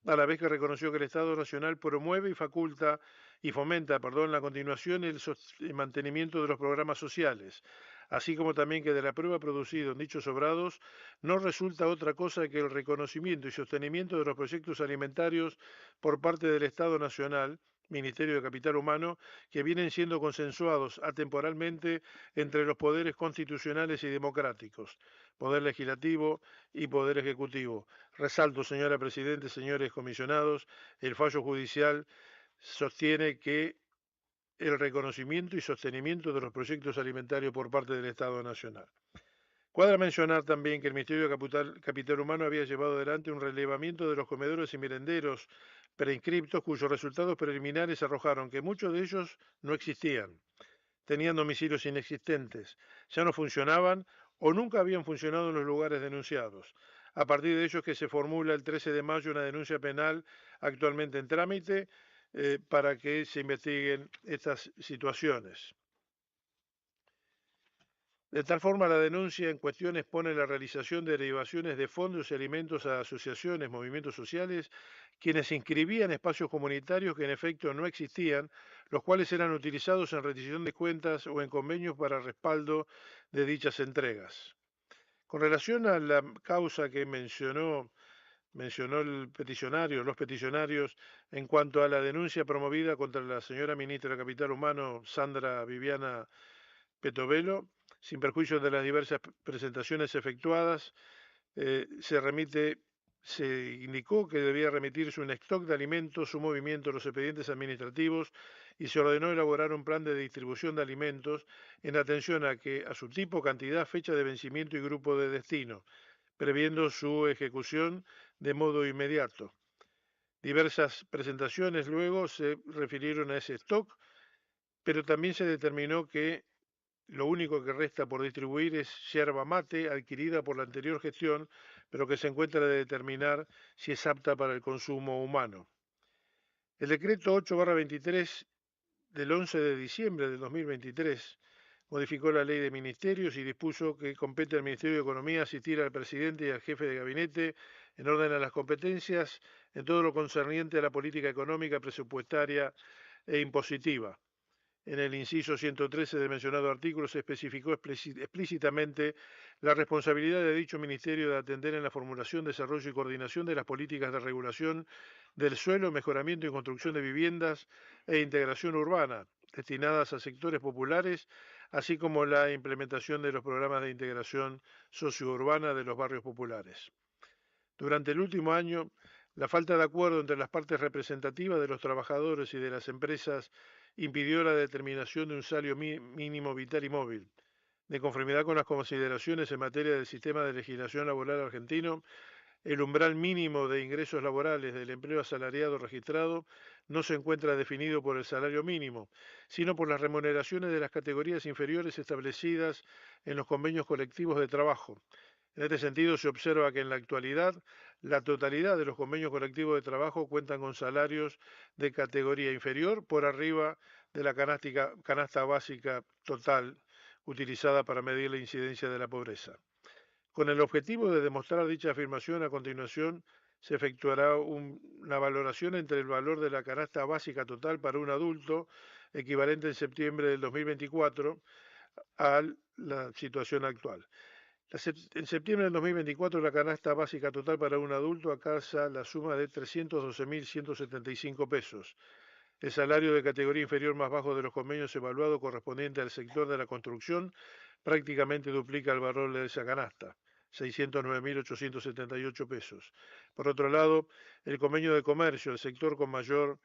a la vez que reconoció que el Estado Nacional promueve y fomenta la continuación y el mantenimiento de los programas sociales, así como también que de la prueba producida en dichos obrados no resulta otra cosa que el reconocimiento y sostenimiento de los proyectos alimentarios por parte del Estado Nacional, Ministerio de Capital Humano, que vienen siendo consensuados atemporalmente entre los poderes constitucionales y democráticos, Poder Legislativo y Poder Ejecutivo. Resalto, señora Presidenta, señores comisionados, el fallo judicial sostiene que el reconocimiento y sostenimiento de los proyectos alimentarios por parte del Estado Nacional. Cuadra mencionar también que el Ministerio de Capital Humano había llevado adelante un relevamiento de los comedores y merenderos preinscriptos cuyos resultados preliminares arrojaron que muchos de ellos no existían, tenían domicilios inexistentes, ya no funcionaban o nunca habían funcionado en los lugares denunciados. A partir de ello es que se formula el 13 de mayo una denuncia penal actualmente en trámite para que se investiguen estas situaciones. De tal forma, la denuncia en cuestión expone la realización de derivaciones de fondos y alimentos a asociaciones, movimientos sociales, quienes inscribían espacios comunitarios que en efecto no existían, los cuales eran utilizados en rendición de cuentas o en convenios para respaldo de dichas entregas. Con relación a la causa que mencionó el peticionario, los peticionarios, en cuanto a la denuncia promovida contra la señora ministra de Capital Humano, Sandra Viviana Petovelo, sin perjuicio de las diversas presentaciones efectuadas, se indicó que debía remitirse un stock de alimentos, su movimiento, los expedientes administrativos y se ordenó elaborar un plan de distribución de alimentos en atención a su tipo, cantidad, fecha de vencimiento y grupo de destino, previendo su ejecución de modo inmediato. Diversas presentaciones luego se refirieron a ese stock, pero también se determinó que lo único que resta por distribuir es yerba mate adquirida por la anterior gestión, pero que se encuentra de determinar si es apta para el consumo humano. El decreto 8/23 del 11 de diciembre del 2023 modificó la ley de ministerios y dispuso que compete al Ministerio de Economía asistir al presidente y al jefe de gabinete en orden a las competencias en todo lo concerniente a la política económica, presupuestaria e impositiva. En el inciso 113 del mencionado artículo se especificó explícitamente la responsabilidad de dicho ministerio de atender en la formulación, desarrollo y coordinación de las políticas de regulación del suelo, mejoramiento y construcción de viviendas e integración urbana destinadas a sectores populares, así como la implementación de los programas de integración sociourbana de los barrios populares. Durante el último año, la falta de acuerdo entre las partes representativas de los trabajadores y de las empresas impidió la determinación de un salario mínimo vital y móvil. De conformidad con las consideraciones en materia del sistema de legislación laboral argentino, el umbral mínimo de ingresos laborales del empleo asalariado registrado no se encuentra definido por el salario mínimo, sino por las remuneraciones de las categorías inferiores establecidas en los convenios colectivos de trabajo. En este sentido, se observa que en la actualidad la totalidad de los convenios colectivos de trabajo cuentan con salarios de categoría inferior por arriba de la canasta básica total utilizada para medir la incidencia de la pobreza. Con el objetivo de demostrar dicha afirmación, a continuación se efectuará una valoración entre el valor de la canasta básica total para un adulto, equivalente en septiembre del 2024, a la situación actual. En septiembre del 2024, la canasta básica total para un adulto alcanza la suma de 312.175 pesos. El salario de categoría inferior más bajo de los convenios evaluados correspondiente al sector de la construcción prácticamente duplica el valor de esa canasta, 609.878 pesos. Por otro lado, el convenio de comercio, el sector con mayor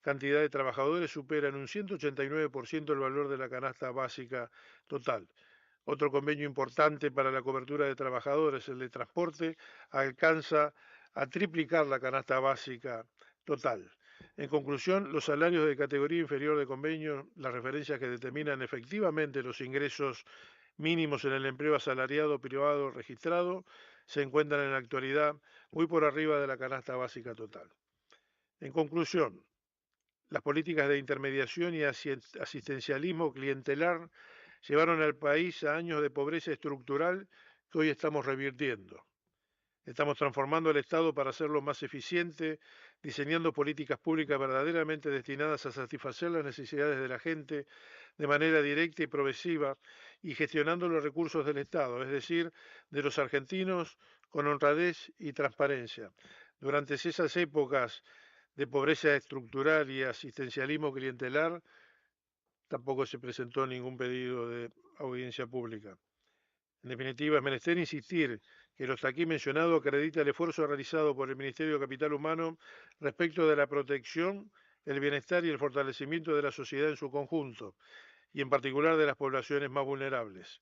cantidad de trabajadores, supera en un 189% el valor de la canasta básica total. Otro convenio importante para la cobertura de trabajadores, el de transporte, alcanza a triplicar la canasta básica total. En conclusión, los salarios de categoría inferior de convenio, las referencias que determinan efectivamente los ingresos mínimos en el empleo asalariado privado registrado, se encuentran en la actualidad muy por arriba de la canasta básica total. En conclusión, las políticas de intermediación y asistencialismo clientelar llevaron al país a años de pobreza estructural que hoy estamos revirtiendo. Estamos transformando el Estado para hacerlo más eficiente, diseñando políticas públicas verdaderamente destinadas a satisfacer las necesidades de la gente de manera directa y progresiva y gestionando los recursos del Estado, es decir, de los argentinos, con honradez y transparencia. Durante esas épocas de pobreza estructural y asistencialismo clientelar, tampoco se presentó ningún pedido de audiencia pública. En definitiva, es menester insistir que lo hasta aquí mencionado acredita el esfuerzo realizado por el Ministerio de Capital Humano respecto de la protección, el bienestar y el fortalecimiento de la sociedad en su conjunto, y en particular de las poblaciones más vulnerables.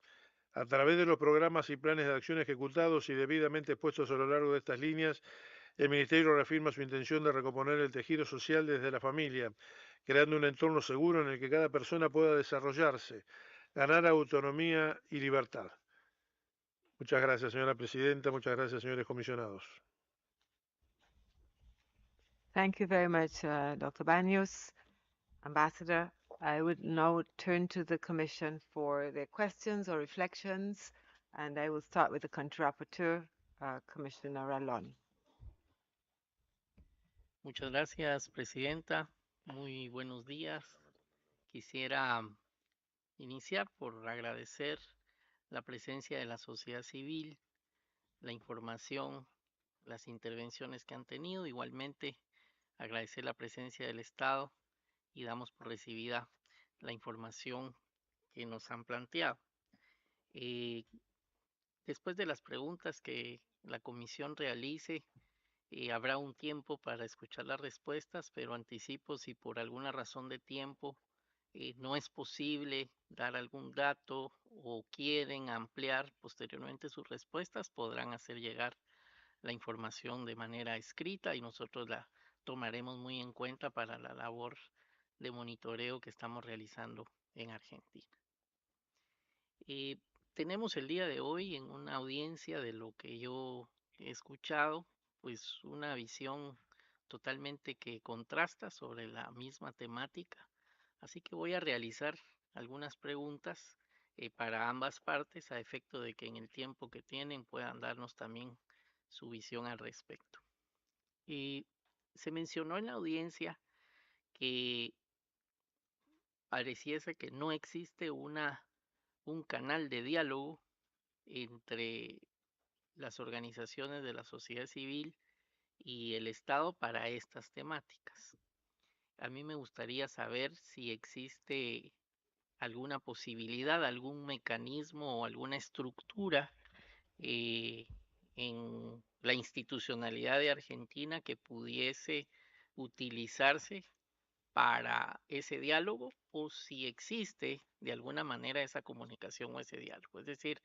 A través de los programas y planes de acción ejecutados y debidamente expuestos a lo largo de estas líneas, el Ministerio reafirma su intención de recomponer el tejido social desde la familia, creando un entorno seguro en el que cada persona pueda desarrollarse, ganar autonomía y libertad. Muchas gracias, señora presidenta. Muchas gracias, señores comisionados. Thank you very much, Dr. Baños. Ambassador, I would now turn to the Commission for their questions or reflections, and I will start with the country rapporteur, Commissioner Ralón. Muchas gracias, Presidenta. Muy buenos días. Quisiera iniciar por agradecer la presencia de la sociedad civil, la información, las intervenciones que han tenido. Igualmente, agradecer la presencia del Estado y damos por recibida la información que nos han planteado. Después de las preguntas que la comisión realice, habrá un tiempo para escuchar las respuestas, pero anticipo si por alguna razón de tiempo no es posible dar algún dato o quieren ampliar posteriormente sus respuestas, podrán hacer llegar la información de manera escrita y nosotros la tomaremos muy en cuenta para la labor de monitoreo que estamos realizando en Argentina. Tenemos el día de hoy en una audiencia de lo que yo he escuchado, pues una visión totalmente que contrasta sobre la misma temática. Así que voy a realizar algunas preguntas para ambas partes a efecto de que en el tiempo que tienen puedan darnos también su visión al respecto. Se mencionó en la audiencia que pareciese que no existe un canal de diálogo entre las organizaciones de la sociedad civil y el Estado para estas temáticas. A mí me gustaría saber si existe alguna posibilidad, algún mecanismo o alguna estructura en la institucionalidad de Argentina que pudiese utilizarse para ese diálogo o si existe de alguna manera esa comunicación o ese diálogo. Es decir,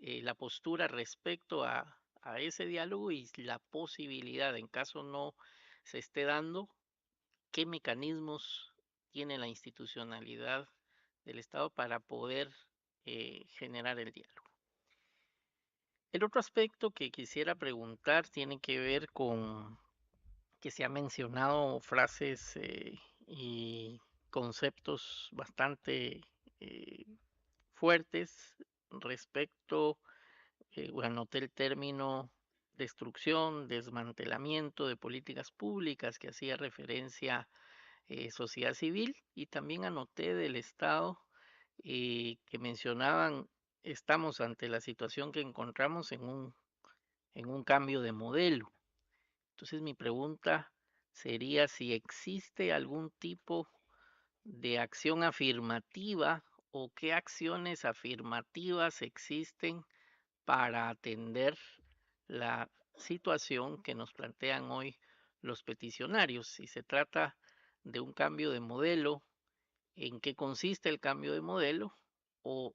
la postura respecto a ese diálogo y la posibilidad, en caso no se esté dando, qué mecanismos tiene la institucionalidad del Estado para poder generar el diálogo. El otro aspecto que quisiera preguntar tiene que ver con que se ha mencionado frases y conceptos bastante fuertes respecto, anoté el término destrucción, desmantelamiento de políticas públicas que hacía referencia sociedad civil, y también anoté del Estado que mencionaban estamos ante la situación que encontramos en un cambio de modelo. Entonces mi pregunta sería si existe algún tipo de acción afirmativa o qué acciones afirmativas existen para atender la situación que nos plantean hoy los peticionarios. Si se trata de un cambio de modelo, ¿en qué consiste el cambio de modelo? ¿O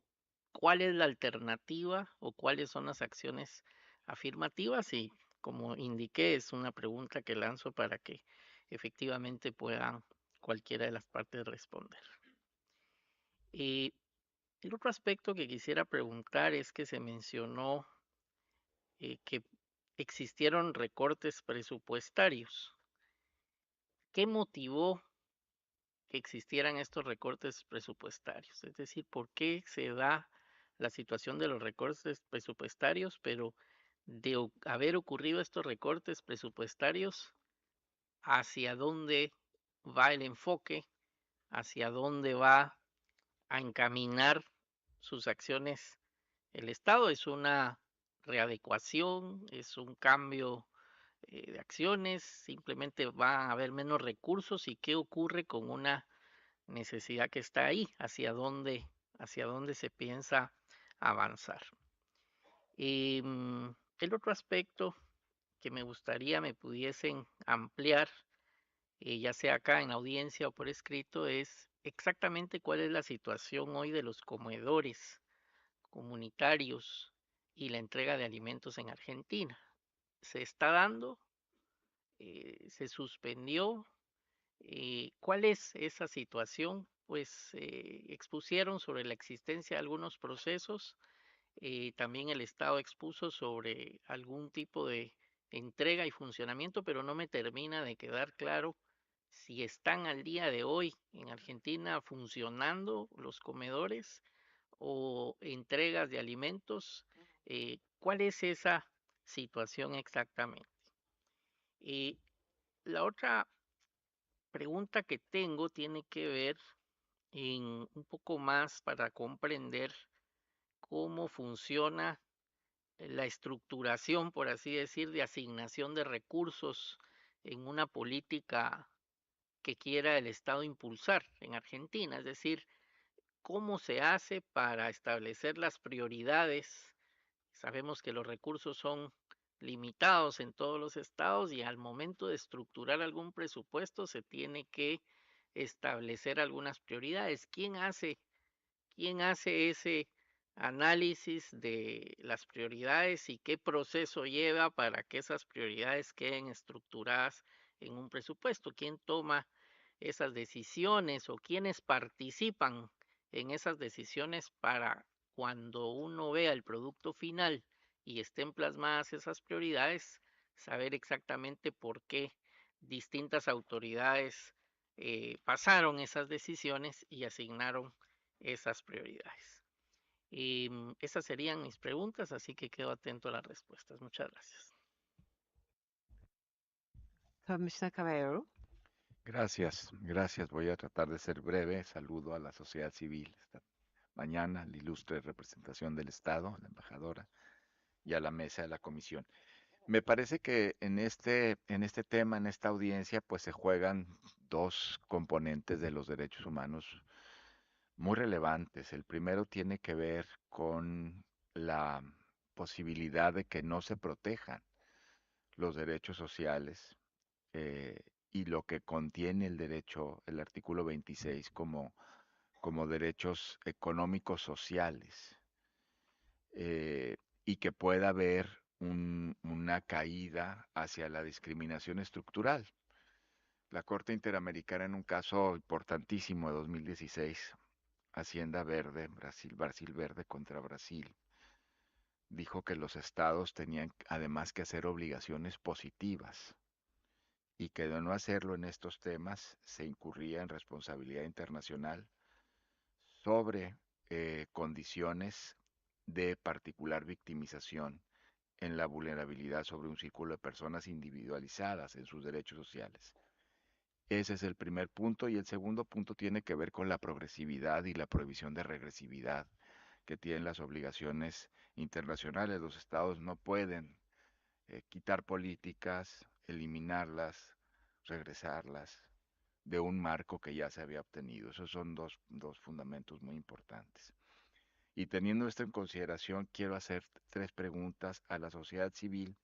cuál es la alternativa o cuáles son las acciones afirmativas? Y como indiqué, es una pregunta que lanzo para que efectivamente puedan cualquiera de las partes responder. Y el otro aspecto que quisiera preguntar es que se mencionó que existieron recortes presupuestarios. ¿Qué motivó que existieran estos recortes presupuestarios? Es decir, ¿por qué se da la situación de los recortes presupuestarios, pero de haber ocurrido estos recortes presupuestarios, hacia dónde va el enfoque, hacia dónde va a encaminar sus acciones el Estado? ¿Es una readecuación? ¿Es un cambio de acciones? ¿Simplemente va a haber menos recursos? ¿Y qué ocurre con una necesidad que está ahí? Hacia dónde se piensa avanzar? Y el otro aspecto que me gustaría me pudiesen ampliar, ya sea acá en la audiencia o por escrito, es exactamente cuál es la situación hoy de los comedores comunitarios y la entrega de alimentos en Argentina. ¿Se está dando? ¿Se suspendió? ¿Cuál es esa situación? Pues expusieron sobre la existencia de algunos procesos. También el Estado expuso sobre algún tipo de entrega y funcionamiento, pero no me termina de quedar claro si están al día de hoy en Argentina funcionando los comedores o entregas de alimentos. ¿Cuál es esa situación exactamente? Y la otra pregunta que tengo tiene que ver en un poco más para comprender cómo funciona la estructuración, por así decir, de asignación de recursos en una política que quiera el Estado impulsar en Argentina. Es decir, cómo se hace para establecer las prioridades. Sabemos que los recursos son limitados en todos los estados y al momento de estructurar algún presupuesto se tiene que establecer algunas prioridades. ¿Quién hace ese análisis de las prioridades y qué proceso lleva para que esas prioridades queden estructuradas en un presupuesto? ¿Quién toma esas decisiones o quiénes participan en esas decisiones para cuando uno vea el producto final y estén plasmadas esas prioridades, saber exactamente por qué distintas autoridades pasaron esas decisiones y asignaron esas prioridades? Y esas serían mis preguntas, así que quedo atento a las respuestas. Muchas gracias. Commissioner Caballero. Gracias, gracias. Voy a tratar de ser breve. Saludo a la sociedad civil esta mañana, la ilustre representación del Estado, la embajadora, y a la mesa de la comisión. Me parece que en este tema, en esta audiencia, pues se juegan dos componentes de los derechos humanos muy relevantes. El primero tiene que ver con la posibilidad de que no se protejan los derechos sociales eh, y lo que contiene el derecho, el artículo 26, como derechos económicos sociales, y que pueda haber una caída hacia la discriminación estructural, La Corte Interamericana en un caso importantísimo de 2016, Hacienda Verde, Brasil Verde contra Brasil, dijo que los estados tenían además que hacer obligaciones positivas y que de no hacerlo en estos temas se incurría en responsabilidad internacional sobre condiciones de particular victimización en la vulnerabilidad sobre un círculo de personas individualizadas en sus derechos sociales. Ese es el primer punto y el segundo punto tiene que ver con la progresividad y la prohibición de regresividad que tienen las obligaciones internacionales. Los estados no pueden quitar políticas, eliminarlas, regresarlas de un marco que ya se había obtenido. Esos son dos fundamentos muy importantes. Y teniendo esto en consideración, quiero hacer 3 preguntas a la sociedad civil.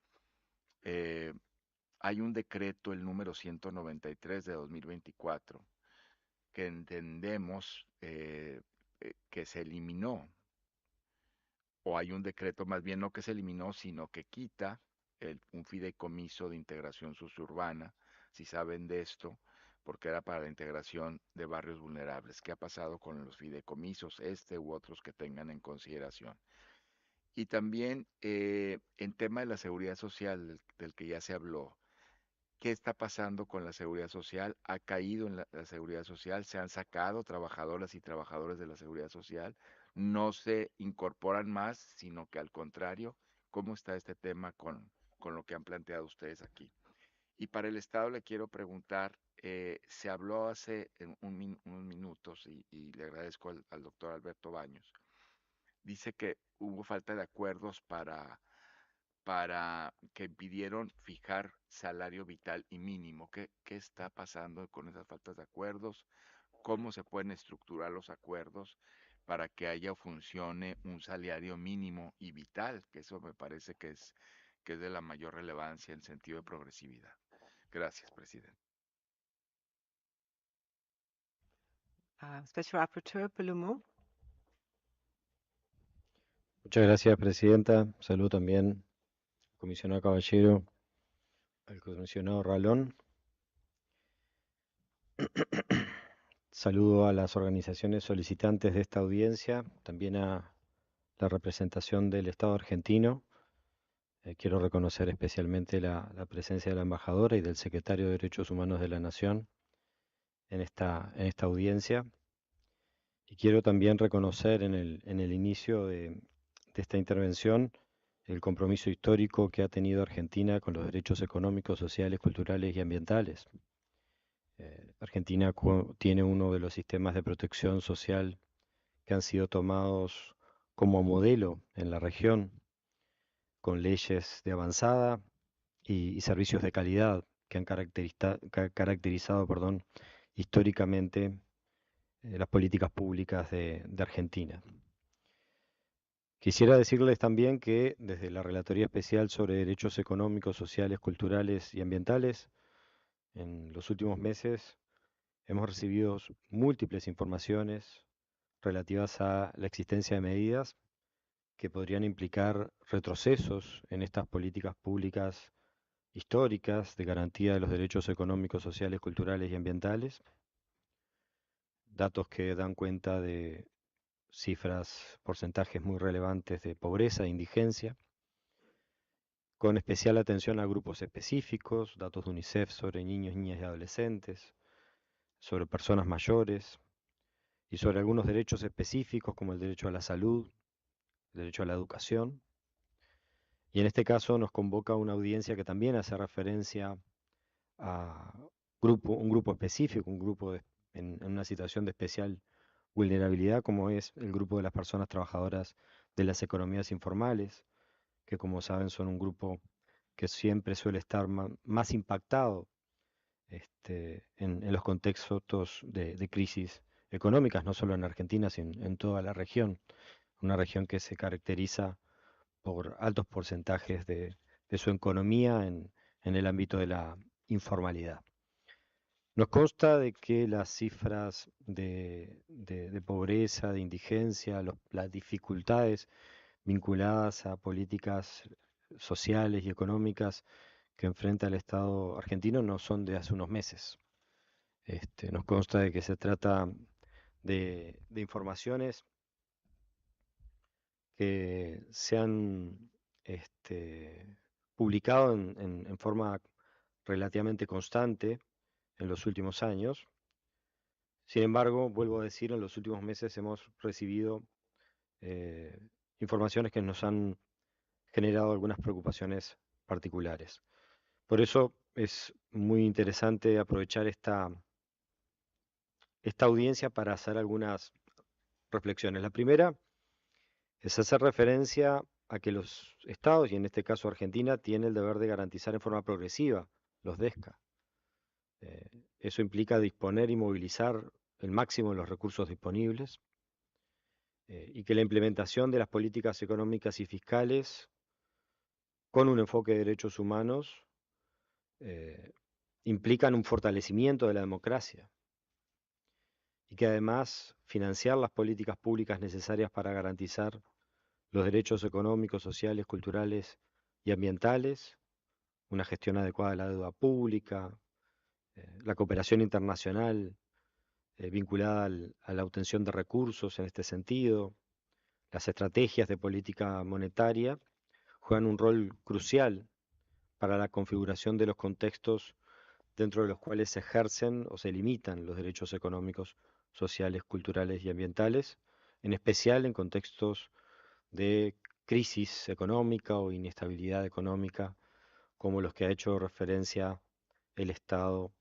Hay un decreto, el número 193 de 2024, que entendemos que se eliminó, o hay un decreto más bien no que se eliminó, sino que quita un fideicomiso de integración suburbana, si saben de esto, porque era para la integración de barrios vulnerables. ¿Qué ha pasado con los fideicomisos, u otros que tengan en consideración? Y también en tema de la seguridad social, del que ya se habló, ¿qué está pasando con la seguridad social? ¿Ha caído en la seguridad social? ¿Se han sacado trabajadoras y trabajadores de la seguridad social? ¿No se incorporan más, sino que al contrario? ¿Cómo está este tema con lo que han planteado ustedes aquí? Y para el Estado le quiero preguntar, se habló hace unos minutos y le agradezco al doctor Alberto Baños. Dice que hubo falta de acuerdos para que pidieron fijar salario vital y mínimo. ¿Qué está pasando con esas faltas de acuerdos? ¿Cómo se pueden estructurar los acuerdos para que haya o funcione un salario mínimo y vital? Que eso me parece que es de la mayor relevancia en sentido de progresividad. Gracias, presidente. Special Rapporteur Pelumo. Muchas gracias, presidenta. Saludo también al comisionado Caballero, al comisionado Ralón. Saludo a las organizaciones solicitantes de esta audiencia, también a la representación del Estado argentino. Quiero reconocer especialmente la presencia de la embajadora y del secretario de Derechos Humanos de la Nación en esta audiencia. Y quiero también reconocer en el inicio de esta intervención el compromiso histórico que ha tenido Argentina con los derechos económicos, sociales, culturales y ambientales. Argentina tiene uno de los sistemas de protección social que han sido tomados como modelo en la región, con leyes de avanzada y servicios de calidad que han caracterizado históricamente las políticas públicas de Argentina. Quisiera decirles también que desde la Relatoría Especial sobre Derechos Económicos, Sociales, Culturales y Ambientales, en los últimos meses hemos recibido múltiples informaciones relativas a la existencia de medidas que podrían implicar retrocesos en estas políticas públicas históricas de garantía de los derechos económicos, sociales, culturales y ambientales. Datos que dan cuenta de cifras, porcentajes muy relevantes de pobreza e indigencia, con especial atención a grupos específicos, datos de UNICEF sobre niños, niñas y adolescentes, sobre personas mayores y sobre algunos derechos específicos como el derecho a la salud, el derecho a la educación. Y en este caso nos convoca una audiencia que también hace referencia a un grupo específico, un grupo en una situación de especial vulnerabilidad, como es el grupo de las personas trabajadoras de las economías informales, que como saben son un grupo que siempre suele estar más impactado en los contextos de crisis económicas, no solo en Argentina, sino en toda la región, una región que se caracteriza por altos porcentajes de su economía en el ámbito de la informalidad. Nos consta de que las cifras de pobreza, de indigencia, las dificultades vinculadas a políticas sociales y económicas que enfrenta el Estado argentino no son de hace unos meses. Nos consta de que se trata de informaciones que se han publicado en forma relativamente constante en los últimos años. Sin embargo, vuelvo a decir, en los últimos meses hemos recibido informaciones que nos han generado algunas preocupaciones particulares. Por eso es muy interesante aprovechar esta audiencia para hacer algunas reflexiones. La primera es hacer referencia a que los estados, y en este caso Argentina, tiene el deber de garantizar en forma progresiva los DESCA. Eso implica disponer y movilizar el máximo de los recursos disponibles y que la implementación de las políticas económicas y fiscales con un enfoque de derechos humanos implican un fortalecimiento de la democracia y que además financiar las políticas públicas necesarias para garantizar los derechos económicos, sociales, culturales y ambientales, una gestión adecuada de la deuda pública, la cooperación internacional vinculada a la obtención de recursos en este sentido, las estrategias de política monetaria juegan un rol crucial para la configuración de los contextos dentro de los cuales se ejercen o se limitan los derechos económicos, sociales, culturales y ambientales, en especial en contextos de crisis económica o inestabilidad económica, como los que ha hecho referencia el Estado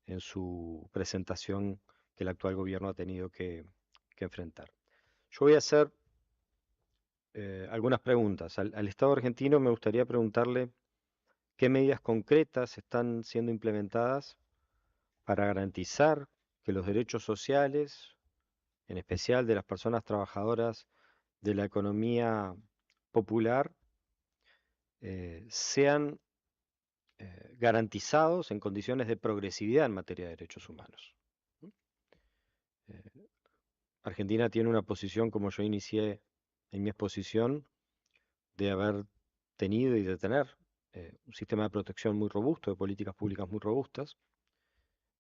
en su presentación que el actual gobierno ha tenido que enfrentar. Yo voy a hacer algunas preguntas. Al Estado argentino me gustaría preguntarle qué medidas concretas están siendo implementadas para garantizar que los derechos sociales, en especial de las personas trabajadoras de la economía popular, sean garantizados en condiciones de progresividad en materia de derechos humanos. Argentina tiene una posición, como yo inicié en mi exposición, de haber tenido y de tener un sistema de protección muy robusto, de políticas públicas muy robustas,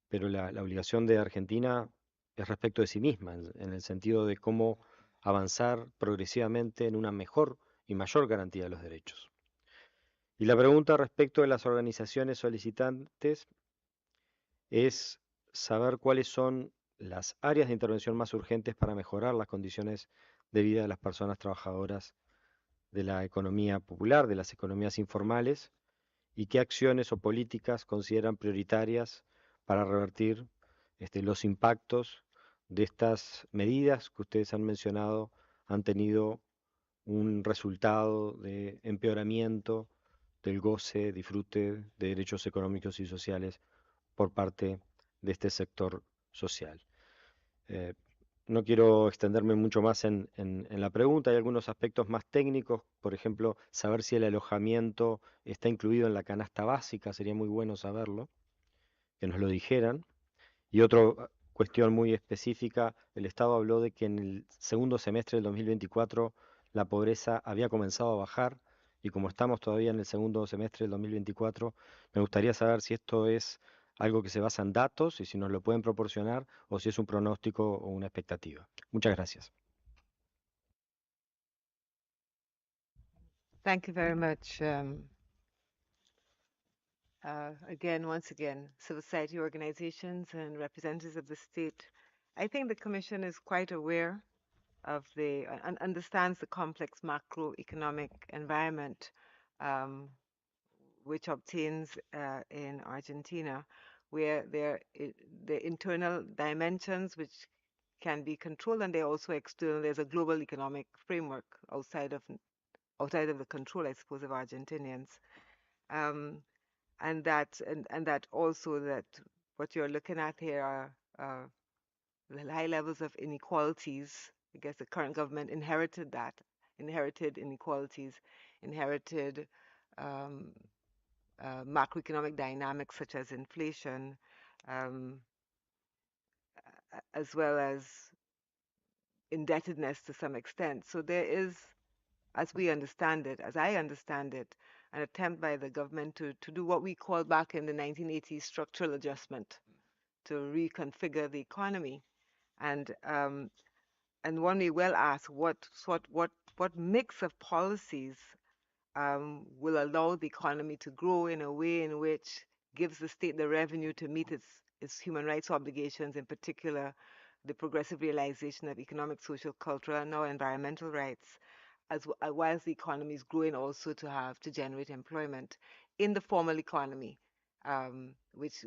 pero la obligación de Argentina es respecto de sí misma, en el sentido de cómo avanzar progresivamente en una mejor y mayor garantía de los derechos. Y la pregunta respecto de las organizaciones solicitantes es saber cuáles son las áreas de intervención más urgentes para mejorar las condiciones de vida de las personas trabajadoras de la economía popular, de las economías informales, y qué acciones o políticas consideran prioritarias para revertir los impactos de estas medidas que ustedes han mencionado han tenido un resultado de empeoramiento del goce, disfrute de derechos económicos y sociales por parte de este sector social. No quiero extenderme mucho más en la pregunta. Hay algunos aspectos más técnicos, por ejemplo, saber si el alojamiento está incluido en la canasta básica, sería muy bueno saberlo, que nos lo dijeran. Y otra cuestión muy específica, el Estado habló de que en el segundo semestre del 2024 la pobreza había comenzado a bajar, y como estamos todavía en el segundo semestre del 2024, me gustaría saber si esto es algo que se basa en datos y si nos lo pueden proporcionar o si es un pronóstico o una expectativa. Muchas gracias. Thank you very much. Once again, civil society organizations and representatives of the state. I think the Commission is quite aware of and understands the complex macroeconomic environment which obtains in Argentina, where the internal dimensions which can be controlled, and they're also external. There's a global economic framework outside of the control, I suppose, of Argentinians, and that also that what you're looking at here are the high levels of inequalities. I guess the current government inherited inequalities, inherited macroeconomic dynamics such as inflation, as well as indebtedness to some extent. So there is, as I understand it, an attempt by the government to do what we called back in the 1980s structural adjustment, to reconfigure the economy. And one may well ask what mix of policies will allow the economy to grow in a way in which gives the state the revenue to meet its human rights obligations, in particular the progressive realization of economic, social, cultural, and now environmental rights, whilst the economy is growing also to generate employment in the formal economy, which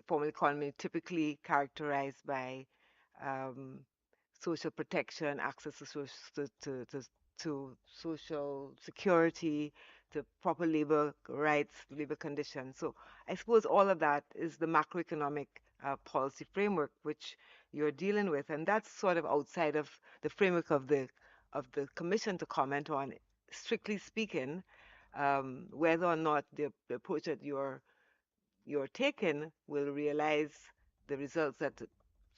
formal economy typically characterized by social protection, access to social security, to proper labor rights, labor conditions. So I suppose all of that is the macroeconomic policy framework which you're dealing with, and that's sort of outside of the framework of the commission to comment on. Strictly speaking, whether or not the approach that you're taking will realize the results that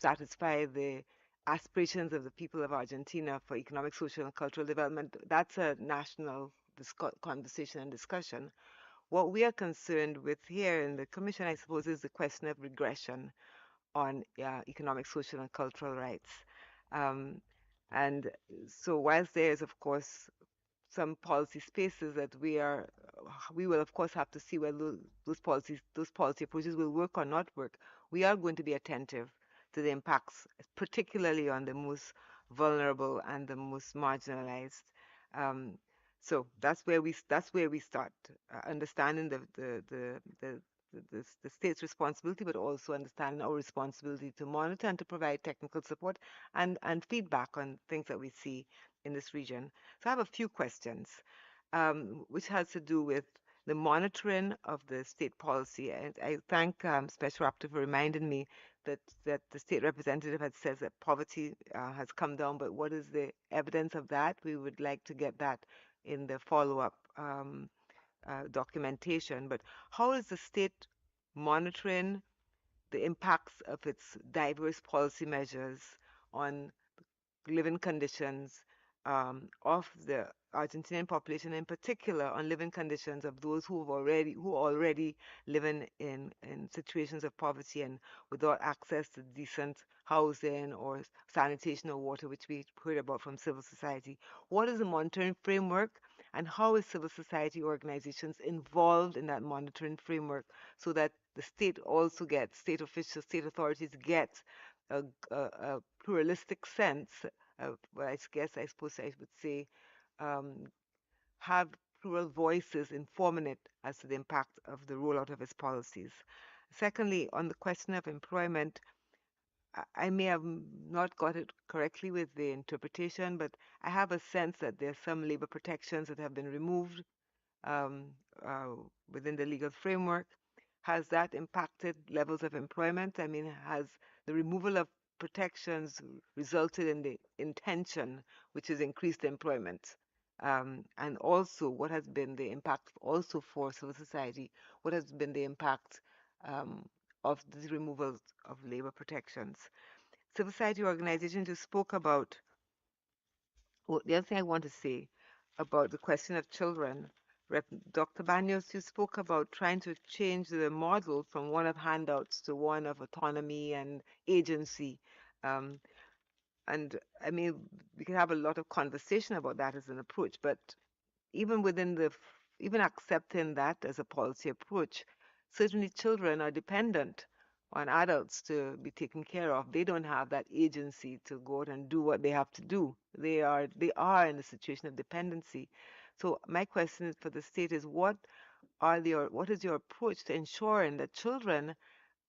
satisfy the aspirations of the people of Argentina for economic, social, and cultural development, that's a national conversation and discussion. What we are concerned with here in the Commission, I suppose, is the question of regression on economic, social, and cultural rights. And so whilst there is, of course, some policy spaces that we will of course have to see whether those policy approaches will work or not work. We are going to be attentive to the impacts, particularly on the most vulnerable and the most marginalized. So that's where we start, understanding the state's responsibility, but also understanding our responsibility to monitor and to provide technical support and feedback on things that we see in this region. So I have a few questions, which has to do with the monitoring of the state policy. And I thank Special Rapporteur for reminding me that the state representative had said that poverty has come down, but what is the evidence of that? We would like to get that in the follow-up documentation. But how is the state monitoring the impacts of its diverse policy measures on living conditions of the Argentinian population, in particular on living conditions of those who already living in situations of poverty and without access to decent housing or sanitation or water, which we heard about from civil society? What is the monitoring framework, and how is civil society organizations involved in that monitoring framework so that the state also gets, state officials, state authorities get a pluralistic sense of, well, I suppose I would say, have plural voices informing it as to the impact of the rollout of its policies. Secondly, on the question of employment, I may have not got it correctly with the interpretation, but I have a sense that there are some labor protections that have been removed within the legal framework. Has that impacted levels of employment? I mean, has the removal of protections resulted in the intention, which is increased employment? And also, what has been the impact also for civil society? What has been the impact of the removal of labor protections? Civil society organizations, you spoke about, well, the other thing I want to say about the question of children, Dr. Banyos, you spoke about trying to change the model from one of handouts to one of autonomy and agency. And I mean, we can have a lot of conversation about that as an approach, but even even accepting that as a policy approach, certainly children are dependent on adults to be taken care of. They don't have that agency to go out and do what they have to do. They are in a situation of dependency. So my question for the state is, what is your approach to ensuring that children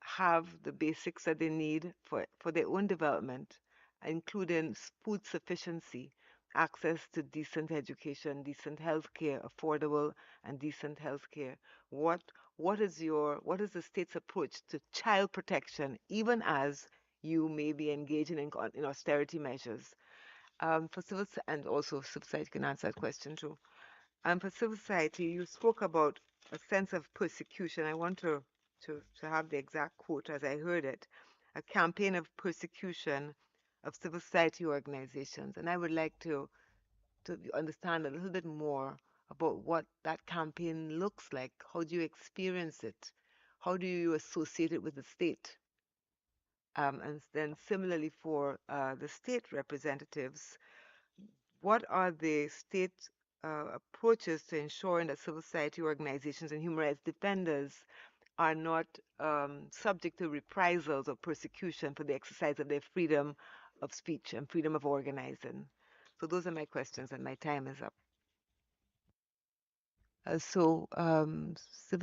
have the basics that they need for their own development, including food sufficiency, access to decent education, decent health care, affordable and decent health care? What is the state's approach to child protection, even as you may be engaging in austerity measures? For civil, and also civil society can answer that question too. For civil society, you spoke about a sense of persecution. I want to have the exact quote as I heard it: a campaign of persecution of civil society organizations. And I would like to understand a little bit more about what that campaign looks like. How do you experience it? How do you associate it with the state? And then similarly for the state representatives, what are the state approaches to ensuring that civil society organizations and human rights defenders are not subject to reprisals or persecution for the exercise of their freedom of speech and freedom of organizing? So those are my questions, and my time is up. Civil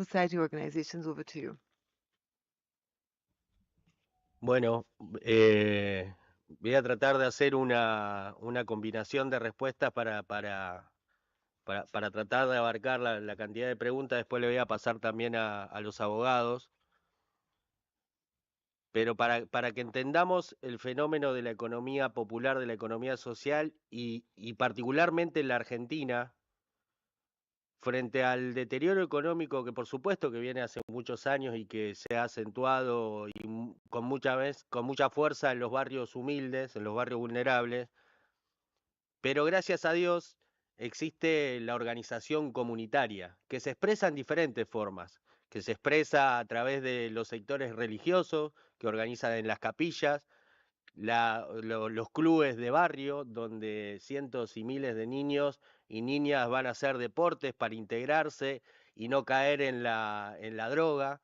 society organizations, over to you. Bueno, voy a tratar de hacer una combinación de respuestas para tratar de abarcar la cantidad de preguntas. Después le voy a pasar también a los abogados. Pero para que entendamos el fenómeno de la economía popular, de la economía social y particularmente en la Argentina, frente al deterioro económico que por supuesto que viene hace muchos años y que se ha acentuado y con mucha fuerza en los barrios humildes, en los barrios vulnerables, pero gracias a Dios existe la organización comunitaria, que se expresa en diferentes formas, que se expresa a través de los sectores religiosos, que organizan en las capillas, los clubes de barrio, donde cientos y miles de niños y niñas van a hacer deportes para integrarse y no caer en la droga,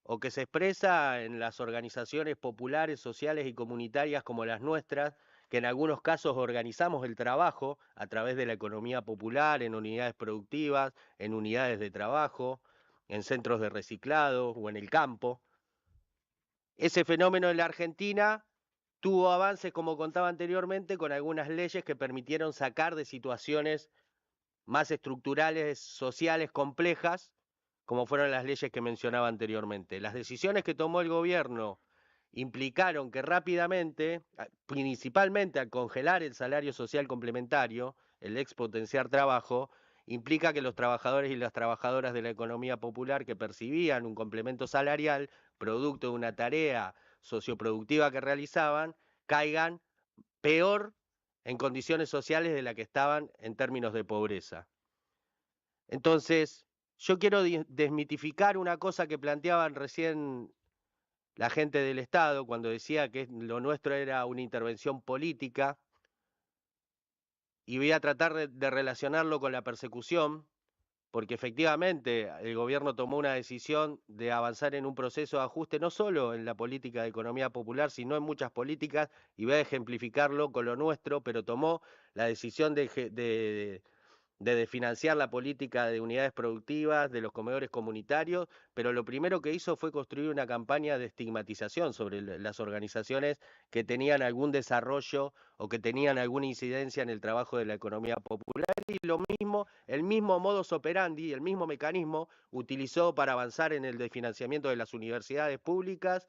o que se expresa en las organizaciones populares, sociales y comunitarias como las nuestras, que en algunos casos organizamos el trabajo a través de la economía popular, en unidades productivas, en unidades de trabajo, en centros de reciclado o en el campo. Ese fenómeno en la Argentina tuvo avances, como contaba anteriormente, con algunas leyes que permitieron sacar de situaciones más estructurales, sociales, complejas, como fueron las leyes que mencionaba anteriormente. Las decisiones que tomó el gobierno implicaron que rápidamente, principalmente al congelar el salario social complementario, el expotenciar trabajo, implica que los trabajadores y las trabajadoras de la economía popular que percibían un complemento salarial, producto de una tarea socioproductiva que realizaban, caigan peor en condiciones sociales de las que estaban en términos de pobreza. Entonces, yo quiero desmitificar una cosa que planteaban recién la gente del Estado cuando decía que lo nuestro era una intervención política, y voy a tratar de relacionarlo con la persecución, porque efectivamente el gobierno tomó una decisión de avanzar en un proceso de ajuste, no solo en la política de economía popular, sino en muchas políticas, y voy a ejemplificarlo con lo nuestro, pero tomó la decisión de desfinanciar la política de unidades productivas, de los comedores comunitarios, pero lo primero que hizo fue construir una campaña de estigmatización sobre las organizaciones que tenían algún desarrollo o que tenían alguna incidencia en el trabajo de la economía popular, y el mismo modus operandi, el mismo mecanismo utilizó para avanzar en el desfinanciamiento de las universidades públicas,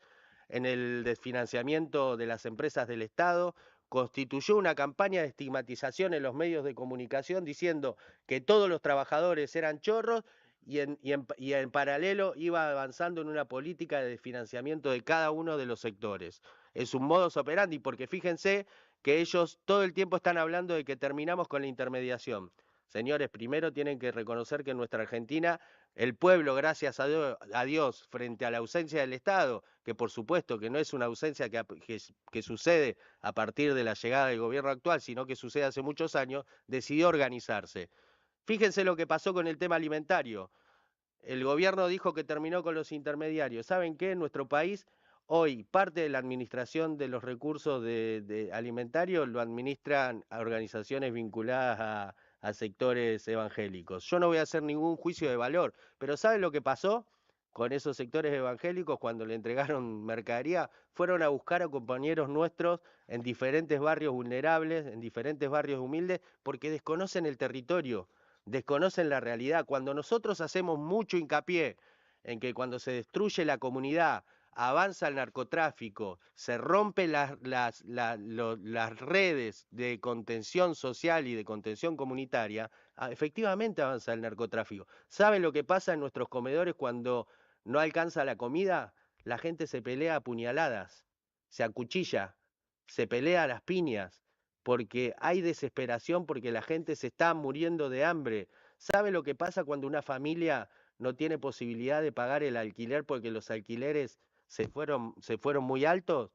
en el desfinanciamiento de las empresas del Estado. Constituyó una campaña de estigmatización en los medios de comunicación diciendo que todos los trabajadores eran chorros, y en paralelo iba avanzando en una política de financiamiento de cada uno de los sectores. Es un modus operandi, porque fíjense que ellos todo el tiempo están hablando de que terminamos con la intermediación. Señores, primero tienen que reconocer que en nuestra Argentina el pueblo, gracias a Dios, frente a la ausencia del Estado, que por supuesto que no es una ausencia que sucede a partir de la llegada del gobierno actual, sino que sucede hace muchos años, decidió organizarse. Fíjense lo que pasó con el tema alimentario. El gobierno dijo que terminó con los intermediarios. ¿Saben qué? En nuestro país, hoy, parte de la administración de los recursos alimentarios lo administran a organizaciones vinculadas a sectores evangélicos. Yo no voy a hacer ningún juicio de valor, pero ¿saben lo que pasó con esos sectores evangélicos cuando le entregaron mercadería? Fueron a buscar a compañeros nuestros en diferentes barrios vulnerables, en diferentes barrios humildes, porque desconocen el territorio, desconocen la realidad. Cuando nosotros hacemos mucho hincapié en que cuando se destruye la comunidad, avanza el narcotráfico, se rompen las redes de contención social y de contención comunitaria, efectivamente avanza el narcotráfico. ¿Saben lo que pasa en nuestros comedores cuando no alcanza la comida? La gente se pelea a puñaladas, se acuchilla, se pelea a las piñas, porque hay desesperación, porque la gente se está muriendo de hambre. ¿Sabe lo que pasa cuando una familia no tiene posibilidad de pagar el alquiler porque los alquileres se fueron muy altos?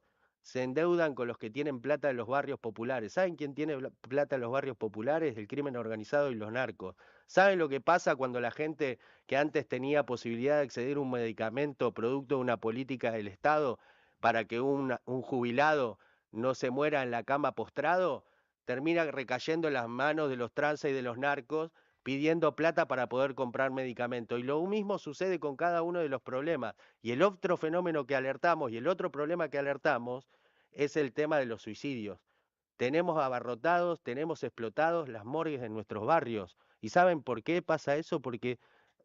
se endeudan con los que tienen plata en los barrios populares. ¿Saben quién tiene plata en los barrios populares? El crimen organizado y los narcos. ¿Saben lo que pasa cuando la gente que antes tenía posibilidad de acceder a un medicamento producto de una política del Estado para que un jubilado no se muera en la cama postrado? Termina recayendo en las manos de los tranzas y de los narcos pidiendo plata para poder comprar medicamentos. Y lo mismo sucede con cada uno de los problemas. Y el otro fenómeno que alertamos y el otro problema que alertamos es el tema de los suicidios. Tenemos abarrotados, tenemos explotados las morgues en nuestros barrios. ¿Y saben por qué pasa eso? Porque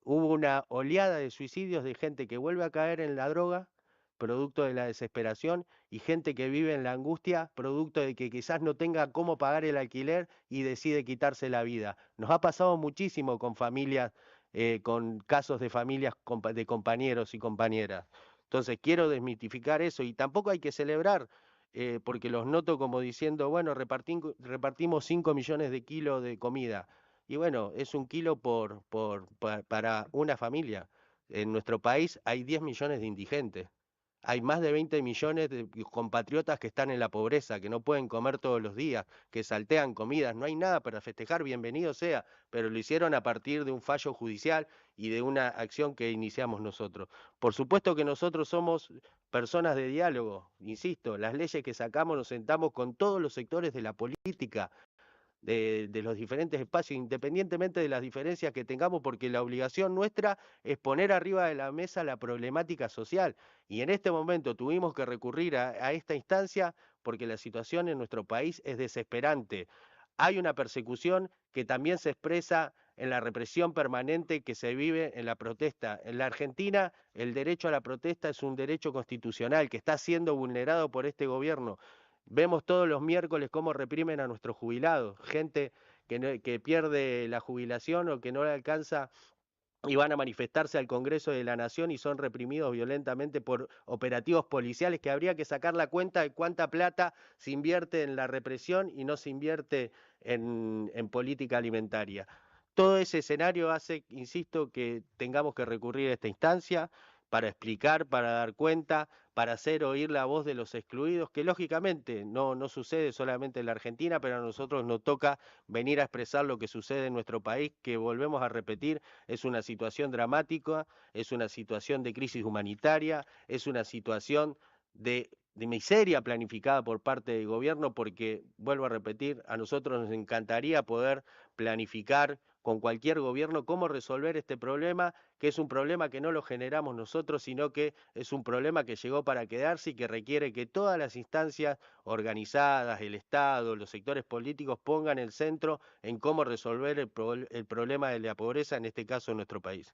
hubo una oleada de suicidios de gente que vuelve a caer en la droga, producto de la desesperación, y gente que vive en la angustia, producto de que quizás no tenga cómo pagar el alquiler y decide quitarse la vida. Nos ha pasado muchísimo con familias, con casos de familias de compañeros y compañeras. Entonces quiero desmitificar eso y tampoco hay que celebrar porque los noto como diciendo, bueno, repartimos 5 millones de kilos de comida. Y bueno, es un kilo para una familia. En nuestro país hay 10 millones de indigentes. Hay más de 20 millones de compatriotas que están en la pobreza, que no pueden comer todos los días, que saltean comidas. No hay nada para festejar, bienvenido sea, pero lo hicieron a partir de un fallo judicial y de una acción que iniciamos nosotros. Por supuesto que nosotros somos personas de diálogo, insisto, las leyes que sacamos nos sentamos con todos los sectores de la política, de los diferentes espacios, independientemente de las diferencias que tengamos, porque la obligación nuestra es poner arriba de la mesa la problemática social. Y en este momento tuvimos que recurrir a esta instancia porque la situación en nuestro país es desesperante. Hay una persecución que también se expresa en la represión permanente que se vive en la protesta. En la Argentina, el derecho a la protesta es un derecho constitucional que está siendo vulnerado por este gobierno. Vemos todos los miércoles cómo reprimen a nuestros jubilados, gente que pierde la jubilación o que no le alcanza y van a manifestarse al Congreso de la Nación y son reprimidos violentamente por operativos policiales que habría que sacar la cuenta de cuánta plata se invierte en la represión y no se invierte en política alimentaria. Todo ese escenario hace, insisto, que tengamos que recurrir a esta instancia para explicar, para dar cuenta, para hacer oír la voz de los excluidos, que lógicamente no sucede solamente en la Argentina, pero a nosotros nos toca venir a expresar lo que sucede en nuestro país, que volvemos a repetir, es una situación dramática, es una situación de crisis humanitaria, es una situación de miseria planificada por parte del gobierno, porque, vuelvo a repetir, a nosotros nos encantaría poder planificar con cualquier gobierno cómo resolver este problema, que es un problema que no lo generamos nosotros, sino que es un problema que llegó para quedarse y que requiere que todas las instancias organizadas, el Estado, los sectores políticos pongan el centro en cómo resolver el problema de la pobreza, en este caso en nuestro país.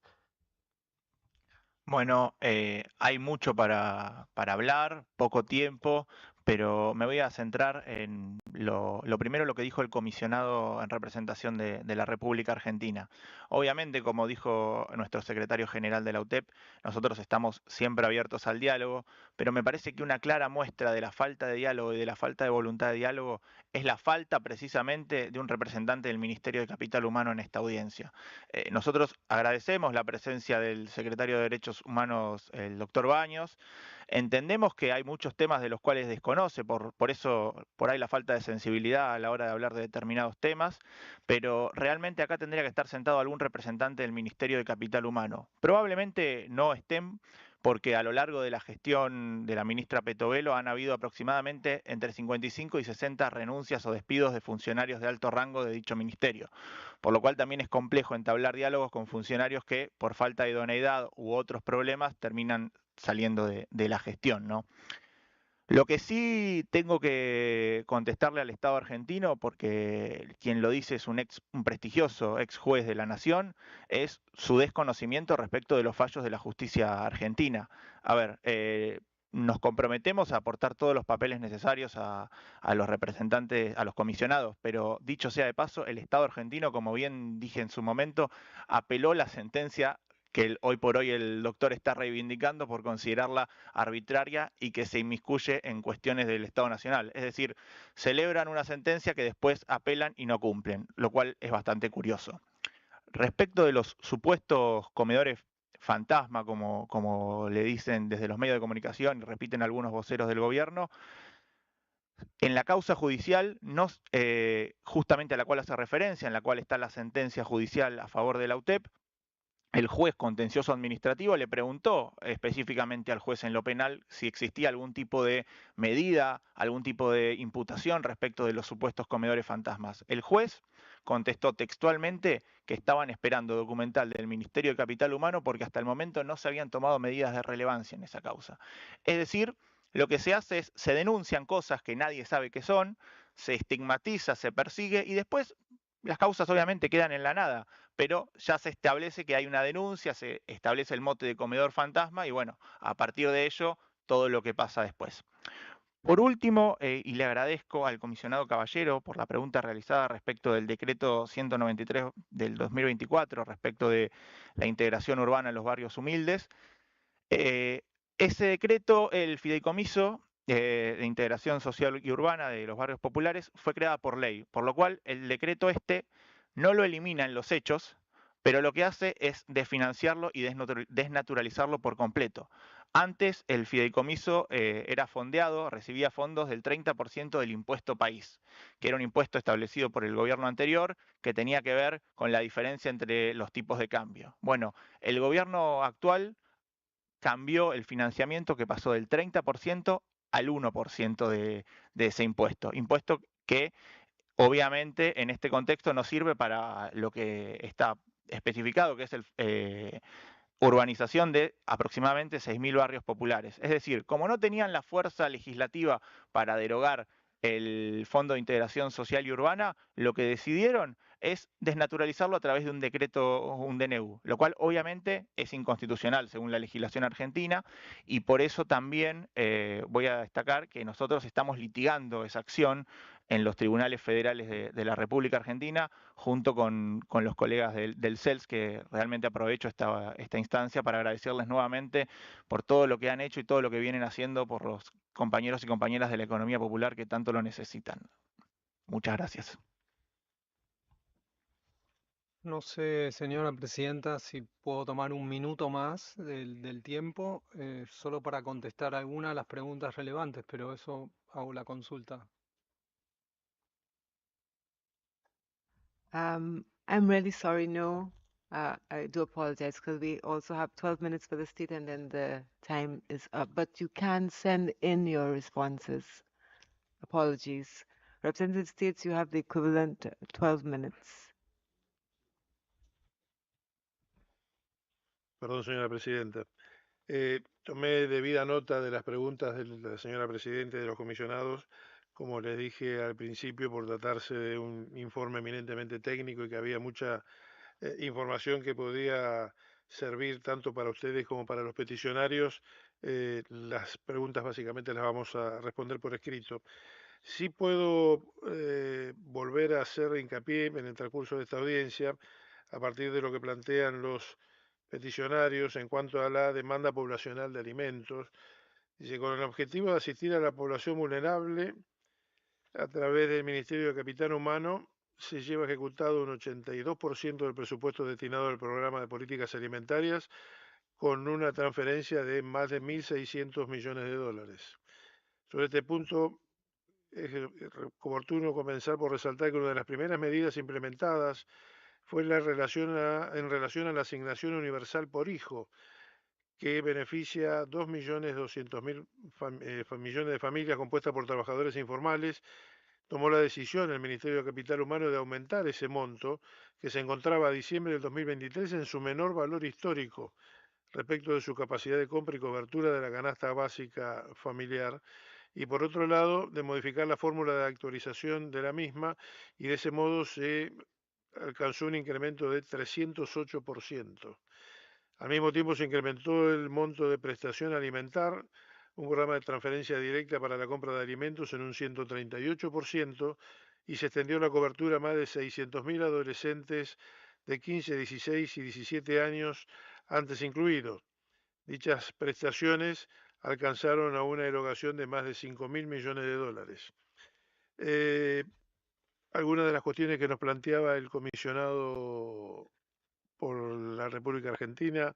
Bueno, hay mucho para hablar, poco tiempo, pero me voy a centrar en lo primero, lo que dijo el comisionado en representación de la República Argentina. Obviamente, como dijo nuestro secretario general de la UTEP, nosotros estamos siempre abiertos al diálogo, pero me parece que una clara muestra de la falta de diálogo y de la falta de voluntad de diálogo es la falta precisamente de un representante del Ministerio de Capital Humano en esta audiencia. Nosotros agradecemos la presencia del secretario de Derechos Humanos, el doctor Baños. Entendemos que hay muchos temas de los cuales desconoce, por eso por ahí la falta de sensibilidad a la hora de hablar de determinados temas, pero realmente acá tendría que estar sentado algún representante del Ministerio de Capital Humano. Probablemente no estén, porque a lo largo de la gestión de la ministra Petovelo han habido aproximadamente entre 55 y 60 renuncias o despidos de funcionarios de alto rango de dicho ministerio, por lo cual también es complejo entablar diálogos con funcionarios que por falta de idoneidad u otros problemas terminan saliendo de la gestión, ¿no? Lo que sí tengo que contestarle al Estado argentino, porque quien lo dice es un prestigioso ex juez de la Nación, es su desconocimiento respecto de los fallos de la justicia argentina. A ver, nos comprometemos a aportar todos los papeles necesarios a los representantes, a los comisionados, pero dicho sea de paso, el Estado argentino, como bien dije en su momento, apeló la sentencia que hoy por hoy el doctor está reivindicando por considerarla arbitraria y que se inmiscuye en cuestiones del Estado Nacional. Es decir, celebran una sentencia que después apelan y no cumplen, lo cual es bastante curioso. Respecto de los supuestos comedores fantasma, como le dicen desde los medios de comunicación y repiten algunos voceros del gobierno, En la causa judicial, justamente a la cual hace referencia, en la cual está la sentencia judicial a favor de la UTEP, el juez contencioso administrativo le preguntó específicamente al juez en lo penal si existía algún tipo de medida, algún tipo de imputación respecto de los supuestos comedores fantasmas. El juez contestó textualmente que estaban esperando documental del Ministerio de Capital Humano porque hasta el momento no se habían tomado medidas de relevancia en esa causa. Es decir, lo que se hace es, se denuncian cosas que nadie sabe qué son, se estigmatiza, se persigue y después las causas obviamente quedan en la nada, pero ya se establece que hay una denuncia, se establece el mote de comedor fantasma y bueno, a partir de ello, todo lo que pasa después. Por último, y le agradezco al comisionado Caballero por la pregunta realizada respecto del decreto 193 del 2024, respecto de la integración urbana en los barrios humildes. Ese decreto, el fideicomiso de integración social y urbana de los barrios populares, fue creada por ley, por lo cual el decreto no lo elimina en los hechos, pero lo que hace es desfinanciarlo y desnaturalizarlo por completo. Antes el fideicomiso era fondeado, recibía fondos del 30% del impuesto país, que era un impuesto establecido por el gobierno anterior que tenía que ver con la diferencia entre los tipos de cambio. Bueno, el gobierno actual cambió el financiamiento que pasó del 30% al 1% de ese impuesto que obviamente en este contexto no sirve para lo que está especificado, que es urbanización de aproximadamente 6.000 barrios populares. Es decir, como no tenían la fuerza legislativa para derogar el Fondo de Integración Social y Urbana, lo que decidieron es desnaturalizarlo a través de un decreto, un DNU, lo cual obviamente es inconstitucional según la legislación argentina y por eso también voy a destacar que nosotros estamos litigando esa acción en los tribunales federales de la República Argentina, junto con los colegas del CELS, que realmente aprovecho esta instancia para agradecerles nuevamente por todo lo que han hecho y todo lo que vienen haciendo por los compañeros y compañeras de la economía popular que tanto lo necesitan. Muchas gracias. No sé, señora presidenta, si puedo tomar un minuto más del tiempo, solo para contestar algunas de las preguntas relevantes, pero eso hago la consulta. I'm really sorry, no. I do apologize because we also have 12 minutes for the state and then the time is up. But you can send in your responses. Apologies. Representative States, you have the equivalent 12 minutes. Perdón, señora presidenta. Tomé debida nota de las preguntas de la señora presidenta y de los comisionados, como les dije al principio, por tratarse de un informe eminentemente técnico y que había mucha información que podía servir tanto para ustedes como para los peticionarios. Las preguntas básicamente las vamos a responder por escrito. Sí puedo volver a hacer hincapié en el transcurso de esta audiencia, a partir de lo que plantean los peticionarios en cuanto a la demanda poblacional de alimentos. Dice, con el objetivo de asistir a la población vulnerable a través del Ministerio de Capital Humano, se lleva ejecutado un 82% del presupuesto destinado al programa de políticas alimentarias, con una transferencia de más de 1.600 millones de dólares. Sobre este punto, es oportuno comenzar por resaltar que una de las primeras medidas implementadas fue en relación a la asignación universal por hijo, que beneficia a 2.200.000 millones de familias compuestas por trabajadores informales. Tomó la decisión el Ministerio de Capital Humano de aumentar ese monto, que se encontraba a diciembre del 2023 en su menor valor histórico respecto de su capacidad de compra y cobertura de la canasta básica familiar, y por otro lado, de modificar la fórmula de actualización de la misma, y de ese modo se alcanzó un incremento de 308%. Al mismo tiempo se incrementó el monto de prestación alimentar, un programa de transferencia directa para la compra de alimentos en un 138%, y se extendió la cobertura a más de 600.000 adolescentes de 15, 16 y 17 años antes incluidos. Dichas prestaciones alcanzaron a una erogación de más de 5.000 millones de dólares. Algunas de las cuestiones que nos planteaba el comisionado por la República Argentina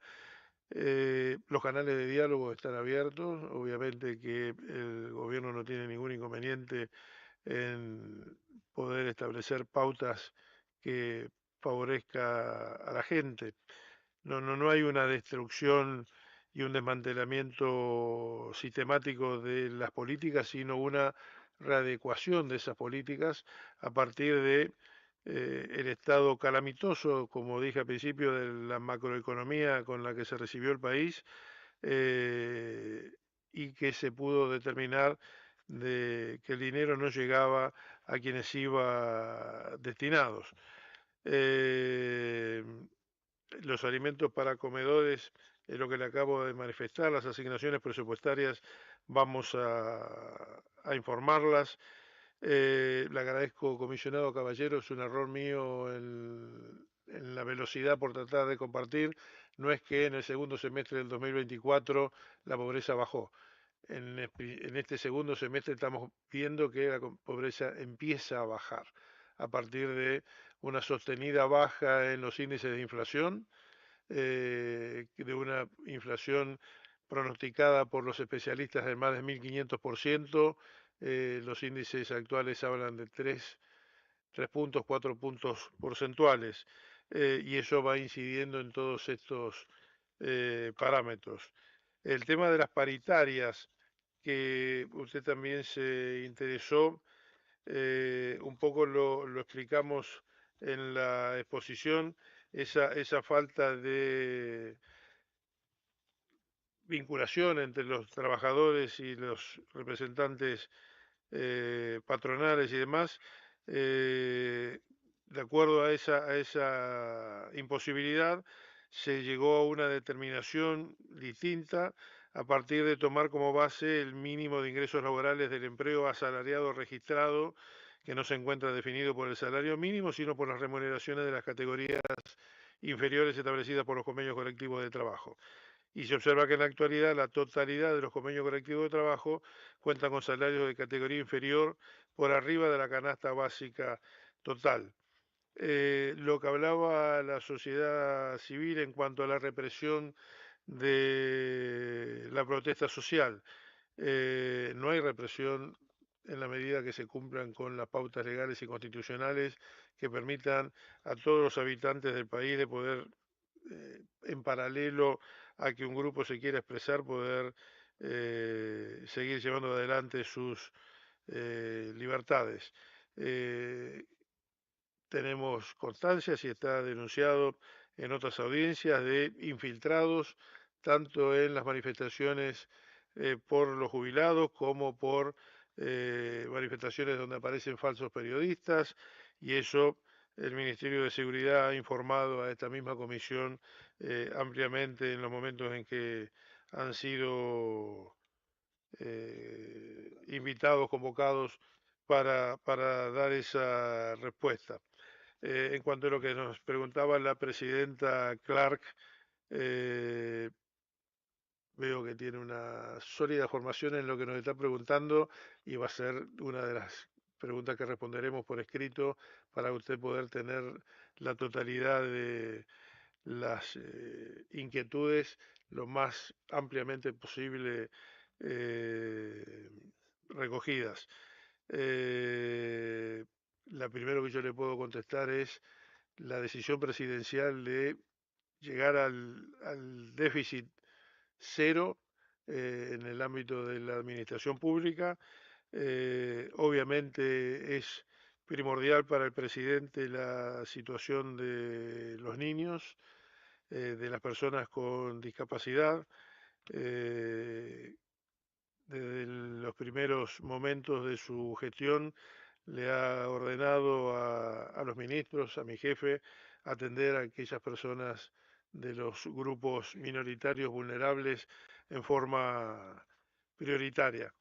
Los canales de diálogo están abiertos, obviamente que el gobierno no tiene ningún inconveniente en poder establecer pautas que favorezca a la gente. No hay una destrucción y un desmantelamiento sistemático de las políticas, sino una readecuación de esas políticas a partir de el estado calamitoso, como dije al principio, de la macroeconomía con la que se recibió el país, y que se pudo determinar de que el dinero no llegaba a quienes iba destinados. Los alimentos para comedores es lo que le acabo de manifestar, las asignaciones presupuestarias vamos a informarlas. Le agradezco, comisionado Caballero, es un error mío en la velocidad por tratar de compartir. No es que en el segundo semestre del 2024 la pobreza bajó. En este segundo semestre estamos viendo que la pobreza empieza a bajar a partir de una sostenida baja en los índices de inflación, de una inflación pronosticada por los especialistas de más de 1.500%. Los índices actuales hablan de 3 puntos, 4 puntos porcentuales, y eso va incidiendo en todos estos parámetros. El tema de las paritarias, que usted también se interesó, un poco lo explicamos en la exposición, esa falta de vinculación entre los trabajadores y los representantes patronales y demás, de acuerdo a esa imposibilidad, se llegó a una determinación distinta a partir de tomar como base el mínimo de ingresos laborales del empleo asalariado registrado, que no se encuentra definido por el salario mínimo, sino por las remuneraciones de las categorías inferiores establecidas por los convenios colectivos de trabajo. Y se observa que en la actualidad la totalidad de los convenios colectivos de trabajo cuentan con salarios de categoría inferior por arriba de la canasta básica total. Lo que hablaba la sociedad civil en cuanto a la represión de la protesta social. No hay represión en la medida que se cumplan con las pautas legales y constitucionales que permitan a todos los habitantes del país de poder, en paralelo a que un grupo se quiera expresar, poder seguir llevando adelante sus libertades. Tenemos constancias y está denunciado en otras audiencias de infiltrados, tanto en las manifestaciones por los jubilados como por manifestaciones donde aparecen falsos periodistas, y eso el Ministerio de Seguridad ha informado a esta misma comisión ampliamente en los momentos en que han sido invitados, convocados para dar esa respuesta. En cuanto a lo que nos preguntaba la presidenta Clark, veo que tiene una sólida formación en lo que nos está preguntando y va a ser una de las preguntas que responderemos por escrito para usted poder tener la totalidad de las inquietudes lo más ampliamente posible recogidas. La primero que yo le puedo contestar es la decisión presidencial de llegar al déficit cero en el ámbito de la administración pública. Obviamente es primordial para el presidente la situación de los niños, de las personas con discapacidad. Desde los primeros momentos de su gestión le ha ordenado a los ministros, a mi jefe, atender a aquellas personas de los grupos minoritarios vulnerables en forma prioritaria.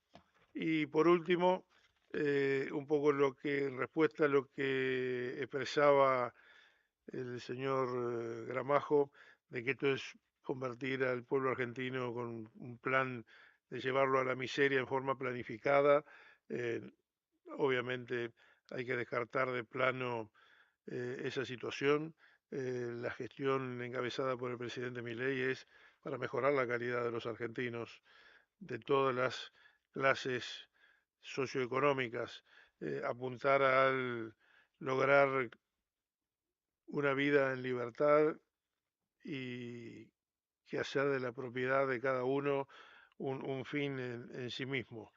Y por último, un poco en respuesta a lo que expresaba el señor Gramajo, de que esto es convertir al pueblo argentino con un plan de llevarlo a la miseria en forma planificada. Obviamente hay que descartar de plano esa situación. la gestión encabezada por el presidente Milei es para mejorar la calidad de los argentinos, de todas las clases socioeconómicas, apuntar al lograr una vida en libertad y que hacer de la propiedad de cada uno un fin en sí mismo.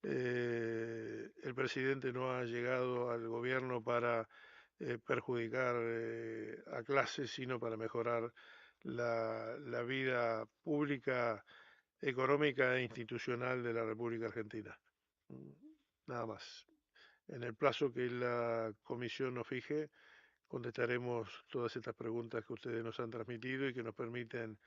El presidente no ha llegado al gobierno para perjudicar a clases, sino para mejorar la vida pública, económica e institucional de la República Argentina. Nada más. En el plazo que la comisión nos fije, contestaremos todas estas preguntas que ustedes nos han transmitido y que nos permiten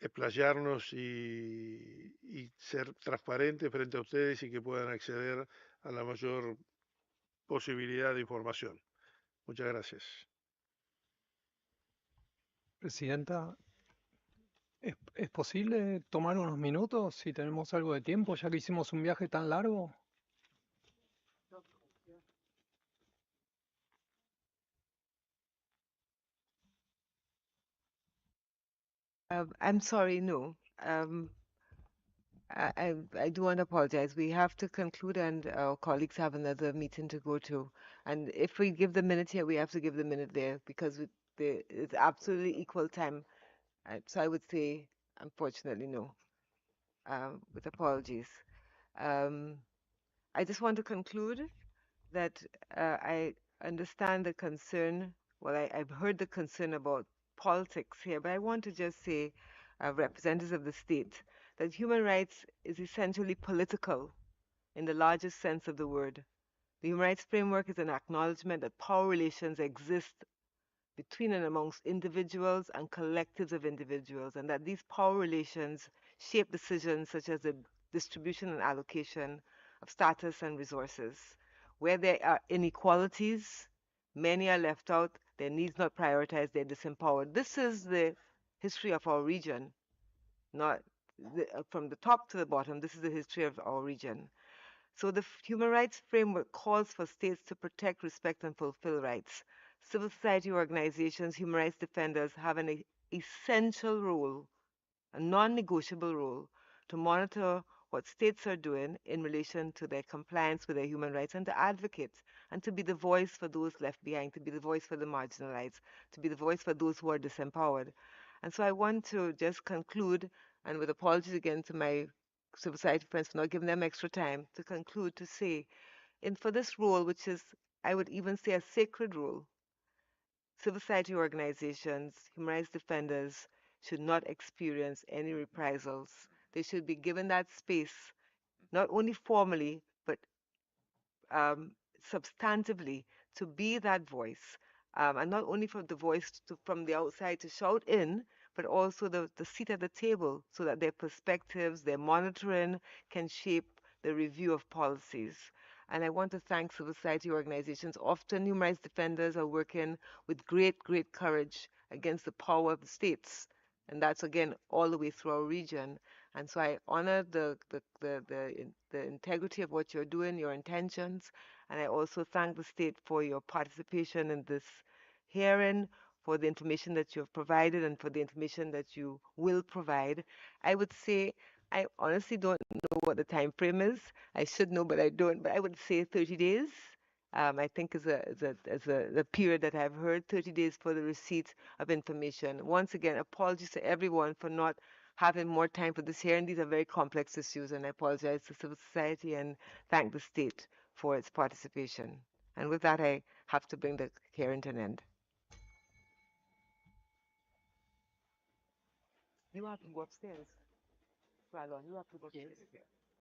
explayarnos y ser transparentes frente a ustedes y que puedan acceder a la mayor posibilidad de información. Muchas gracias. Presidenta, ¿es posible tomar unos minutos si tenemos algo de tiempo, ya que hicimos un viaje tan largo? I'm sorry, no. I do want to apologize. We have to conclude, and our colleagues have another meeting to go to. And if we give the minute here, we have to give the minute there because it's absolutely equal time. So I would say, unfortunately, no. With apologies. I just want to conclude that I understand the concern. Well, I've heard the concern about politics here, but I want to just say, representatives of the state, that human rights is essentially political in the largest sense of the word. The human rights framework is an acknowledgement that power relations exist between and amongst individuals and collectives of individuals, and that these power relations shape decisions such as the distribution and allocation of status and resources. Where there are inequalities, many are left out, their needs not prioritized, they're disempowered. This is the history of our region, not from the top to the bottom. This is the history of our region. So the human rights framework calls for states to protect, respect, and fulfill rights. Civil society organizations, human rights defenders have an essential role, a non-negotiable role, to monitor what states are doing in relation to their compliance with their human rights and to advocate and to be the voice for those left behind, to be the voice for the marginalized, to be the voice for those who are disempowered. And so I want to just conclude, and with apologies again to my civil society friends for not giving them extra time, to conclude to say, for this role, which is, I would even say, a sacred role, civil society organizations, human rights defenders should not experience any reprisals. They should be given that space, not only formally, but substantively, to be that voice. And not only for the voice from the outside to shout in, but also the seat at the table so that their perspectives, their monitoring can shape the review of policies. And I want to thank civil society organizations. Often human rights defenders are working with great, great courage against the power of the states. And that's, again, all the way through our region. And so I honor the integrity of what you're doing, your intentions. And I also thank the state for your participation in this hearing, for the information that you have provided and for the information that you will provide. I would say I honestly don't know what the time frame is. I should know, but I don't. But I would say 30 days. I think is a period that I've heard, 30 days for the receipt of information. Once again, apologies to everyone for not having more time for this hearing. These are very complex issues, and I apologize to civil society and thank the state for its participation. And with that, I have to bring the hearing to an end. You have to go upstairs. Well, you have to go upstairs.